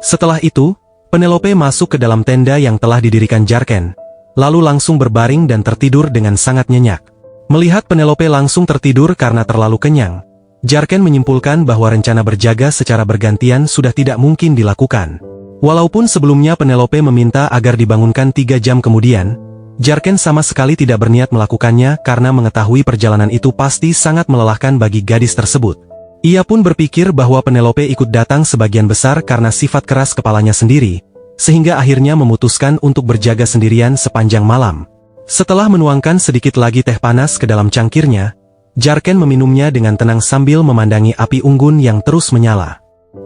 Setelah itu, Penelope masuk ke dalam tenda yang telah didirikan Jarken, lalu langsung berbaring dan tertidur dengan sangat nyenyak. Melihat Penelope langsung tertidur karena terlalu kenyang, Jarken menyimpulkan bahwa rencana berjaga secara bergantian sudah tidak mungkin dilakukan. Walaupun sebelumnya Penelope meminta agar dibangunkan 3 jam kemudian, Jarken sama sekali tidak berniat melakukannya karena mengetahui perjalanan itu pasti sangat melelahkan bagi gadis tersebut. Ia pun berpikir bahwa Penelope ikut datang sebagian besar karena sifat keras kepalanya sendiri, sehingga akhirnya memutuskan untuk berjaga sendirian sepanjang malam. Setelah menuangkan sedikit lagi teh panas ke dalam cangkirnya, Jarken meminumnya dengan tenang sambil memandangi api unggun yang terus menyala.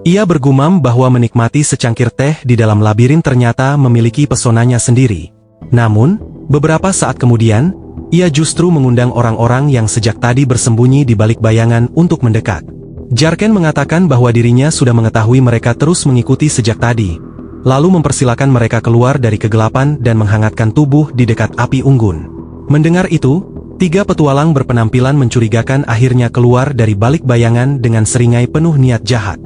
Ia bergumam bahwa menikmati secangkir teh di dalam labirin ternyata memiliki pesonanya sendiri. Namun, beberapa saat kemudian, ia justru mengundang orang-orang yang sejak tadi bersembunyi di balik bayangan untuk mendekat. Jarken mengatakan bahwa dirinya sudah mengetahui mereka terus mengikuti sejak tadi, lalu mempersilakan mereka keluar dari kegelapan dan menghangatkan tubuh di dekat api unggun. Mendengar itu, 3 petualang berpenampilan mencurigakan akhirnya keluar dari balik bayangan dengan seringai penuh niat jahat.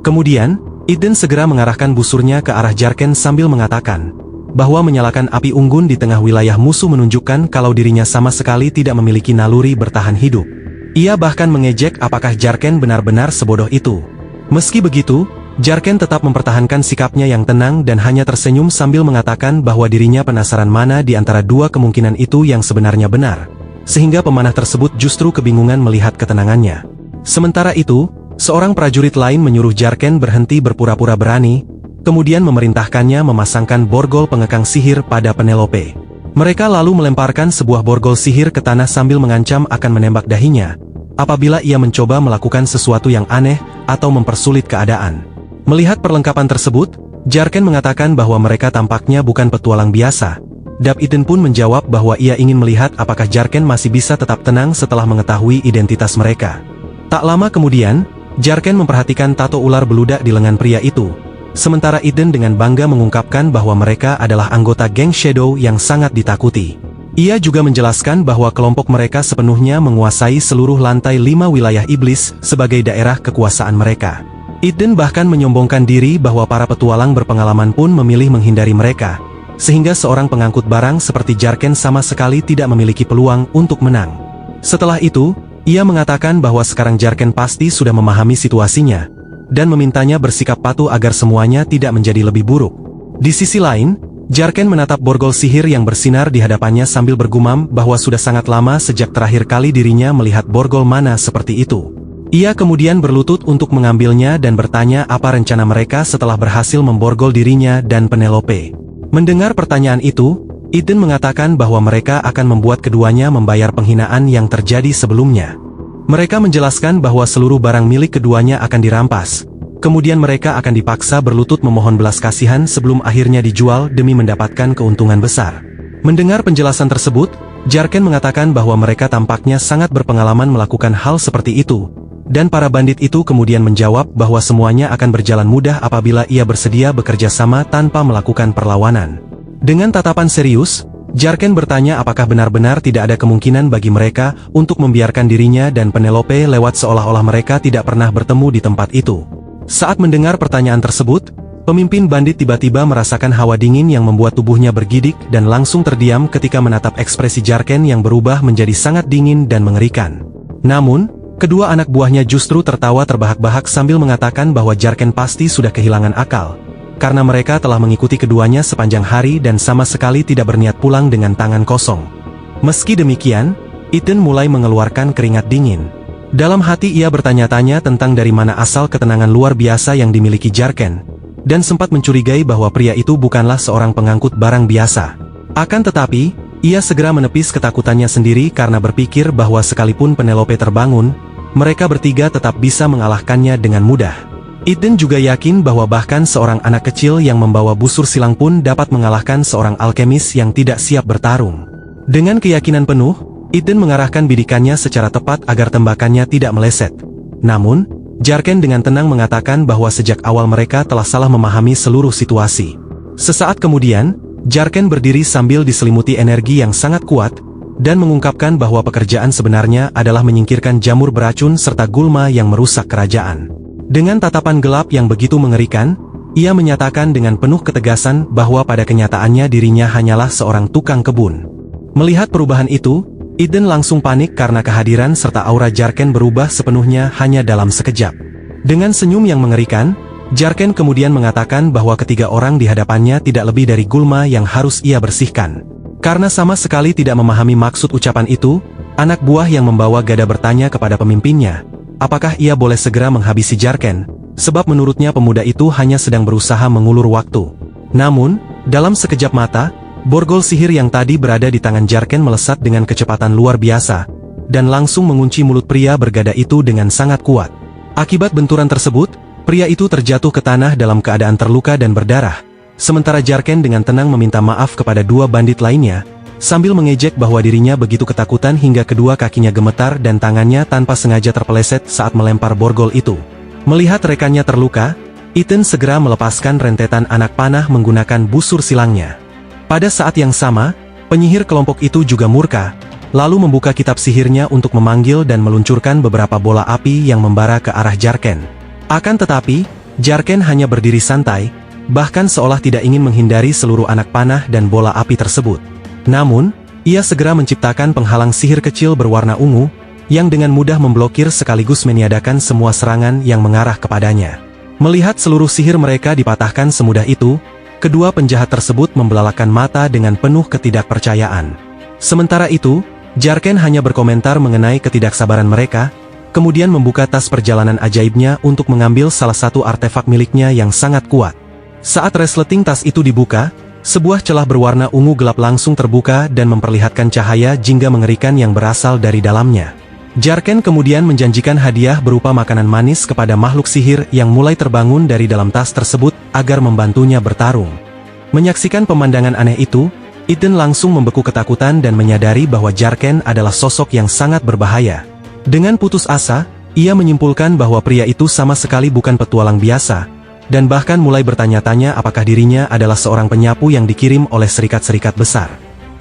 Kemudian, Eden segera mengarahkan busurnya ke arah Jarken sambil mengatakan bahwa menyalakan api unggun di tengah wilayah musuh menunjukkan kalau dirinya sama sekali tidak memiliki naluri bertahan hidup. Ia bahkan mengejek apakah Jarken benar-benar sebodoh itu. Meski begitu, Jarken tetap mempertahankan sikapnya yang tenang dan hanya tersenyum sambil mengatakan bahwa dirinya penasaran mana di antara 2 kemungkinan itu yang sebenarnya benar, sehingga pemanah tersebut justru kebingungan melihat ketenangannya. Sementara itu, seorang prajurit lain menyuruh Jarken berhenti berpura-pura berani, kemudian memerintahkannya memasangkan borgol pengekang sihir pada Penelope. Mereka lalu melemparkan sebuah borgol sihir ke tanah sambil mengancam akan menembak dahinya apabila ia mencoba melakukan sesuatu yang aneh atau mempersulit keadaan. Melihat perlengkapan tersebut, Jarken mengatakan bahwa mereka tampaknya bukan petualang biasa. Dap Eden pun menjawab bahwa ia ingin melihat apakah Jarken masih bisa tetap tenang setelah mengetahui identitas mereka. Tak lama kemudian, Jarken memperhatikan tato ular beludak di lengan pria itu. Sementara Eden dengan bangga mengungkapkan bahwa mereka adalah anggota geng Shadow yang sangat ditakuti. Ia juga menjelaskan bahwa kelompok mereka sepenuhnya menguasai seluruh lantai 5 wilayah iblis sebagai daerah kekuasaan mereka. Eden bahkan menyombongkan diri bahwa para petualang berpengalaman pun memilih menghindari mereka, sehingga seorang pengangkut barang seperti Jarken sama sekali tidak memiliki peluang untuk menang. Setelah itu, Ia mengatakan bahwa sekarang Jarken pasti sudah memahami situasinya, dan memintanya bersikap patuh agar semuanya tidak menjadi lebih buruk. Di sisi lain, Jarken menatap borgol sihir yang bersinar di hadapannya sambil bergumam bahwa sudah sangat lama sejak terakhir kali dirinya melihat borgol mana seperti itu. Ia kemudian berlutut untuk mengambilnya dan bertanya apa rencana mereka setelah berhasil memborgol dirinya dan Penelope. Mendengar pertanyaan itu, Eden mengatakan bahwa mereka akan membuat keduanya membayar penghinaan yang terjadi sebelumnya. Mereka menjelaskan bahwa seluruh barang milik keduanya akan dirampas. Kemudian mereka akan dipaksa berlutut memohon belas kasihan sebelum akhirnya dijual demi mendapatkan keuntungan besar. Mendengar penjelasan tersebut, Jarken mengatakan bahwa mereka tampaknya sangat berpengalaman melakukan hal seperti itu. Dan para bandit itu kemudian menjawab bahwa semuanya akan berjalan mudah apabila ia bersedia bekerja sama tanpa melakukan perlawanan. Dengan tatapan serius, Jarken bertanya apakah benar-benar tidak ada kemungkinan bagi mereka untuk membiarkan dirinya dan Penelope lewat seolah-olah mereka tidak pernah bertemu di tempat itu. Saat mendengar pertanyaan tersebut, pemimpin bandit tiba-tiba merasakan hawa dingin yang membuat tubuhnya bergidik dan langsung terdiam ketika menatap ekspresi Jarken yang berubah menjadi sangat dingin dan mengerikan. Namun, kedua anak buahnya justru tertawa terbahak-bahak sambil mengatakan bahwa Jarken pasti sudah kehilangan akal, karena mereka telah mengikuti keduanya sepanjang hari dan sama sekali tidak berniat pulang dengan tangan kosong. Meski demikian, Eden mulai mengeluarkan keringat dingin. Dalam hati ia bertanya-tanya tentang dari mana asal ketenangan luar biasa yang dimiliki Jarken, dan sempat mencurigai bahwa pria itu bukanlah seorang pengangkut barang biasa. Akan tetapi, ia segera menepis ketakutannya sendiri karena berpikir bahwa sekalipun Penelope terbangun, mereka bertiga tetap bisa mengalahkannya dengan mudah. Eden juga yakin bahwa bahkan seorang anak kecil yang membawa busur silang pun dapat mengalahkan seorang alkemis yang tidak siap bertarung. Dengan keyakinan penuh, Eden mengarahkan bidikannya secara tepat agar tembakannya tidak meleset. Namun, Jarken dengan tenang mengatakan bahwa sejak awal mereka telah salah memahami seluruh situasi. Sesaat kemudian, Jarken berdiri sambil diselimuti energi yang sangat kuat, dan mengungkapkan bahwa pekerjaan sebenarnya adalah menyingkirkan jamur beracun serta gulma yang merusak kerajaan. Dengan tatapan gelap yang begitu mengerikan, ia menyatakan dengan penuh ketegasan bahwa pada kenyataannya dirinya hanyalah seorang tukang kebun. Melihat perubahan itu, Eden langsung panik karena kehadiran serta aura Jarken berubah sepenuhnya hanya dalam sekejap. Dengan senyum yang mengerikan, Jarken kemudian mengatakan bahwa ketiga orang di hadapannya tidak lebih dari gulma yang harus ia bersihkan. Karena sama sekali tidak memahami maksud ucapan itu, anak buah yang membawa gada bertanya kepada pemimpinnya, apakah ia boleh segera menghabisi Jarken, sebab menurutnya pemuda itu hanya sedang berusaha mengulur waktu. Namun, dalam sekejap mata, borgol sihir yang tadi berada di tangan Jarken melesat dengan kecepatan luar biasa, dan langsung mengunci mulut pria bergada itu dengan sangat kuat. Akibat benturan tersebut, pria itu terjatuh ke tanah dalam keadaan terluka dan berdarah, sementara Jarken dengan tenang meminta maaf kepada dua bandit lainnya, sambil mengejek bahwa dirinya begitu ketakutan hingga kedua kakinya gemetar dan tangannya tanpa sengaja terpeleset saat melempar borgol itu. Melihat rekannya terluka, Eden segera melepaskan rentetan anak panah menggunakan busur silangnya. Pada saat yang sama, penyihir kelompok itu juga murka, lalu membuka kitab sihirnya untuk memanggil dan meluncurkan beberapa bola api yang membara ke arah Jarken. Akan tetapi, Jarken hanya berdiri santai, bahkan seolah tidak ingin menghindari seluruh anak panah dan bola api tersebut. Namun, ia segera menciptakan penghalang sihir kecil berwarna ungu, yang dengan mudah memblokir sekaligus meniadakan semua serangan yang mengarah kepadanya. Melihat seluruh sihir mereka dipatahkan semudah itu, kedua penjahat tersebut membelalakan mata dengan penuh ketidakpercayaan. Sementara itu, Jarken hanya berkomentar mengenai ketidaksabaran mereka, kemudian membuka tas perjalanan ajaibnya untuk mengambil salah satu artefak miliknya yang sangat kuat. Saat resleting tas itu dibuka, sebuah celah berwarna ungu gelap langsung terbuka dan memperlihatkan cahaya jingga mengerikan yang berasal dari dalamnya. Jarken kemudian menjanjikan hadiah berupa makanan manis kepada makhluk sihir yang mulai terbangun dari dalam tas tersebut agar membantunya bertarung. Menyaksikan pemandangan aneh itu, Eden langsung membeku ketakutan dan menyadari bahwa Jarken adalah sosok yang sangat berbahaya. Dengan putus asa, ia menyimpulkan bahwa pria itu sama sekali bukan petualang biasa, dan bahkan mulai bertanya-tanya apakah dirinya adalah seorang penyapu yang dikirim oleh serikat-serikat besar.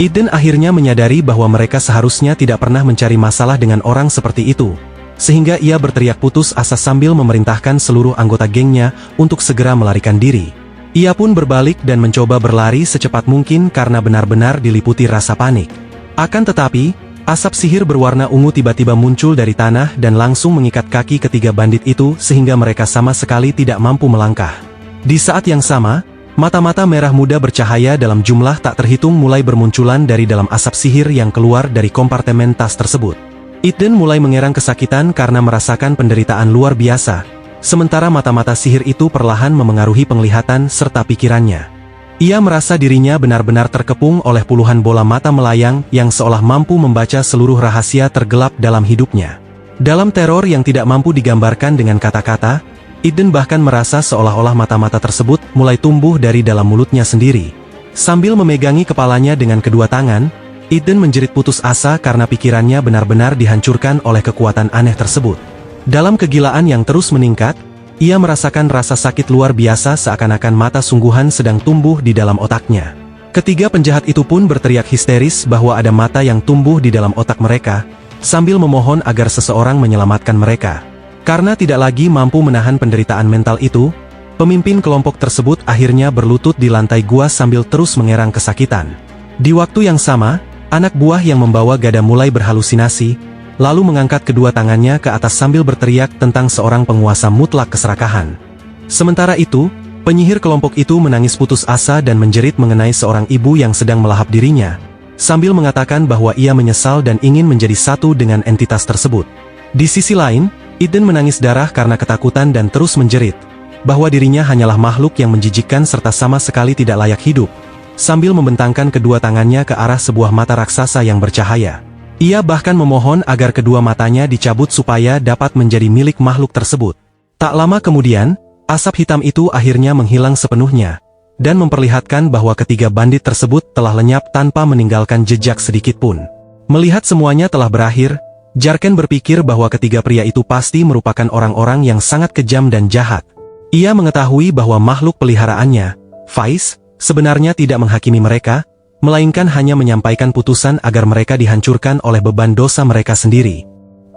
Eden akhirnya menyadari bahwa mereka seharusnya tidak pernah mencari masalah dengan orang seperti itu, sehingga ia berteriak putus asa sambil memerintahkan seluruh anggota gengnya untuk segera melarikan diri. Ia pun berbalik dan mencoba berlari secepat mungkin karena benar-benar diliputi rasa panik. Akan tetapi, Asap sihir berwarna ungu tiba-tiba muncul dari tanah dan langsung mengikat kaki ketiga bandit itu sehingga mereka sama sekali tidak mampu melangkah. Di saat yang sama, mata-mata merah muda bercahaya dalam jumlah tak terhitung mulai bermunculan dari dalam asap sihir yang keluar dari kompartemen tas tersebut. Eden mulai mengerang kesakitan karena merasakan penderitaan luar biasa, sementara mata-mata sihir itu perlahan memengaruhi penglihatan serta pikirannya. Ia merasa dirinya benar-benar terkepung oleh puluhan bola mata melayang yang seolah mampu membaca seluruh rahasia tergelap dalam hidupnya. Dalam teror yang tidak mampu digambarkan dengan kata-kata, Eden bahkan merasa seolah-olah mata-mata tersebut mulai tumbuh dari dalam mulutnya sendiri. Sambil memegangi kepalanya dengan kedua tangan, Eden menjerit putus asa karena pikirannya benar-benar dihancurkan oleh kekuatan aneh tersebut. Dalam kegilaan yang terus meningkat, ia merasakan rasa sakit luar biasa seakan-akan mata sungguhan sedang tumbuh di dalam otaknya. Ketiga penjahat itu pun berteriak histeris bahwa ada mata yang tumbuh di dalam otak mereka, sambil memohon agar seseorang menyelamatkan mereka. Karena tidak lagi mampu menahan penderitaan mental itu, pemimpin kelompok tersebut akhirnya berlutut di lantai gua sambil terus mengerang kesakitan. Di waktu yang sama, anak buah yang membawa gada mulai berhalusinasi, lalu mengangkat kedua tangannya ke atas sambil berteriak tentang seorang penguasa mutlak keserakahan. Sementara itu, penyihir kelompok itu menangis putus asa dan menjerit mengenai seorang ibu yang sedang melahap dirinya, sambil mengatakan bahwa ia menyesal dan ingin menjadi satu dengan entitas tersebut. Di sisi lain, Eden menangis darah karena ketakutan dan terus menjerit, bahwa dirinya hanyalah makhluk yang menjijikkan serta sama sekali tidak layak hidup, sambil membentangkan kedua tangannya ke arah sebuah mata raksasa yang bercahaya. Ia bahkan memohon agar kedua matanya dicabut supaya dapat menjadi milik makhluk tersebut. Tak lama kemudian, asap hitam itu akhirnya menghilang sepenuhnya, dan memperlihatkan bahwa ketiga bandit tersebut telah lenyap tanpa meninggalkan jejak sedikitpun. Melihat semuanya telah berakhir, Jarken berpikir bahwa ketiga pria itu pasti merupakan orang-orang yang sangat kejam dan jahat. Ia mengetahui bahwa makhluk peliharaannya, Faiz, sebenarnya tidak menghakimi mereka, melainkan hanya menyampaikan putusan agar mereka dihancurkan oleh beban dosa mereka sendiri.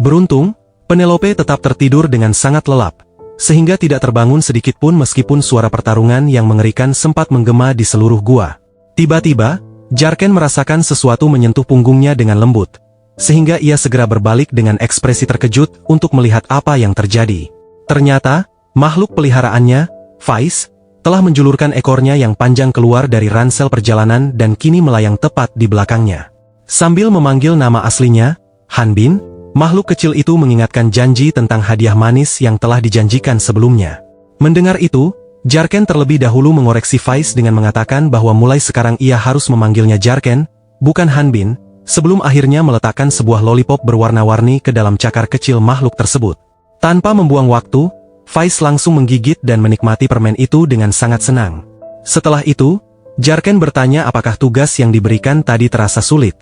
Beruntung, Penelope tetap tertidur dengan sangat lelap, sehingga tidak terbangun sedikitpun meskipun suara pertarungan yang mengerikan sempat menggema di seluruh gua. Tiba-tiba, Jarken merasakan sesuatu menyentuh punggungnya dengan lembut, sehingga ia segera berbalik dengan ekspresi terkejut untuk melihat apa yang terjadi. Ternyata, makhluk peliharaannya, Faiz, telah menjulurkan ekornya yang panjang keluar dari ransel perjalanan dan kini melayang tepat di belakangnya. Sambil memanggil nama aslinya, Hanbin, makhluk kecil itu mengingatkan janji tentang hadiah manis yang telah dijanjikan sebelumnya. Mendengar itu, Jarken terlebih dahulu mengoreksi Faiz dengan mengatakan bahwa mulai sekarang ia harus memanggilnya Jarken, bukan Hanbin, sebelum akhirnya meletakkan sebuah lollipop berwarna-warni ke dalam cakar kecil makhluk tersebut. Tanpa membuang waktu, Faiz langsung menggigit dan menikmati permen itu dengan sangat senang. Setelah itu, Jarken bertanya apakah tugas yang diberikan tadi terasa sulit.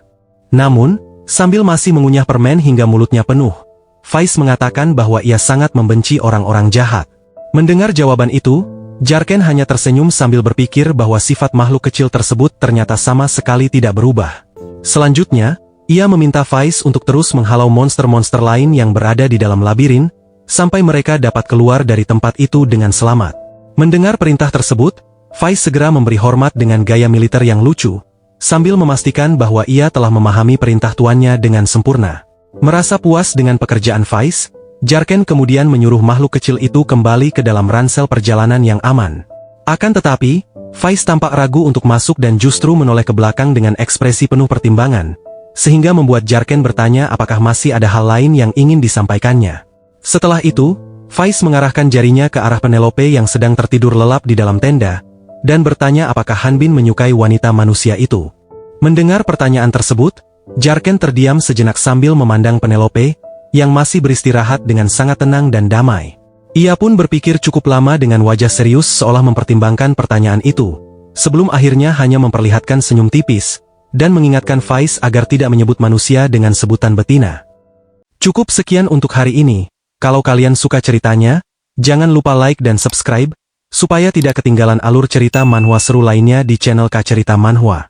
Namun, sambil masih mengunyah permen hingga mulutnya penuh, Faiz mengatakan bahwa ia sangat membenci orang-orang jahat. Mendengar jawaban itu, Jarken hanya tersenyum sambil berpikir bahwa sifat makhluk kecil tersebut ternyata sama sekali tidak berubah. Selanjutnya, ia meminta Faiz untuk terus menghalau monster-monster lain yang berada di dalam labirin, sampai mereka dapat keluar dari tempat itu dengan selamat. Mendengar perintah tersebut, Faiz segera memberi hormat dengan gaya militer yang lucu, sambil memastikan bahwa ia telah memahami perintah tuannya dengan sempurna. Merasa puas dengan pekerjaan Faiz, Jarken kemudian menyuruh makhluk kecil itu kembali ke dalam ransel perjalanan yang aman. Akan tetapi, Faiz tampak ragu untuk masuk dan justru menoleh ke belakang dengan ekspresi penuh pertimbangan, sehingga membuat Jarken bertanya apakah masih ada hal lain yang ingin disampaikannya. Setelah itu, Faiz mengarahkan jarinya ke arah Penelope yang sedang tertidur lelap di dalam tenda, dan bertanya apakah Hanbin menyukai wanita manusia itu. Mendengar pertanyaan tersebut, Jarken terdiam sejenak sambil memandang Penelope, yang masih beristirahat dengan sangat tenang dan damai. Ia pun berpikir cukup lama dengan wajah serius seolah mempertimbangkan pertanyaan itu, sebelum akhirnya hanya memperlihatkan senyum tipis, dan mengingatkan Faiz agar tidak menyebut manusia dengan sebutan betina. Cukup sekian untuk hari ini. Kalau kalian suka ceritanya, jangan lupa like dan subscribe, supaya tidak ketinggalan alur cerita manhwa seru lainnya di channel Kak Cerita Manhwa.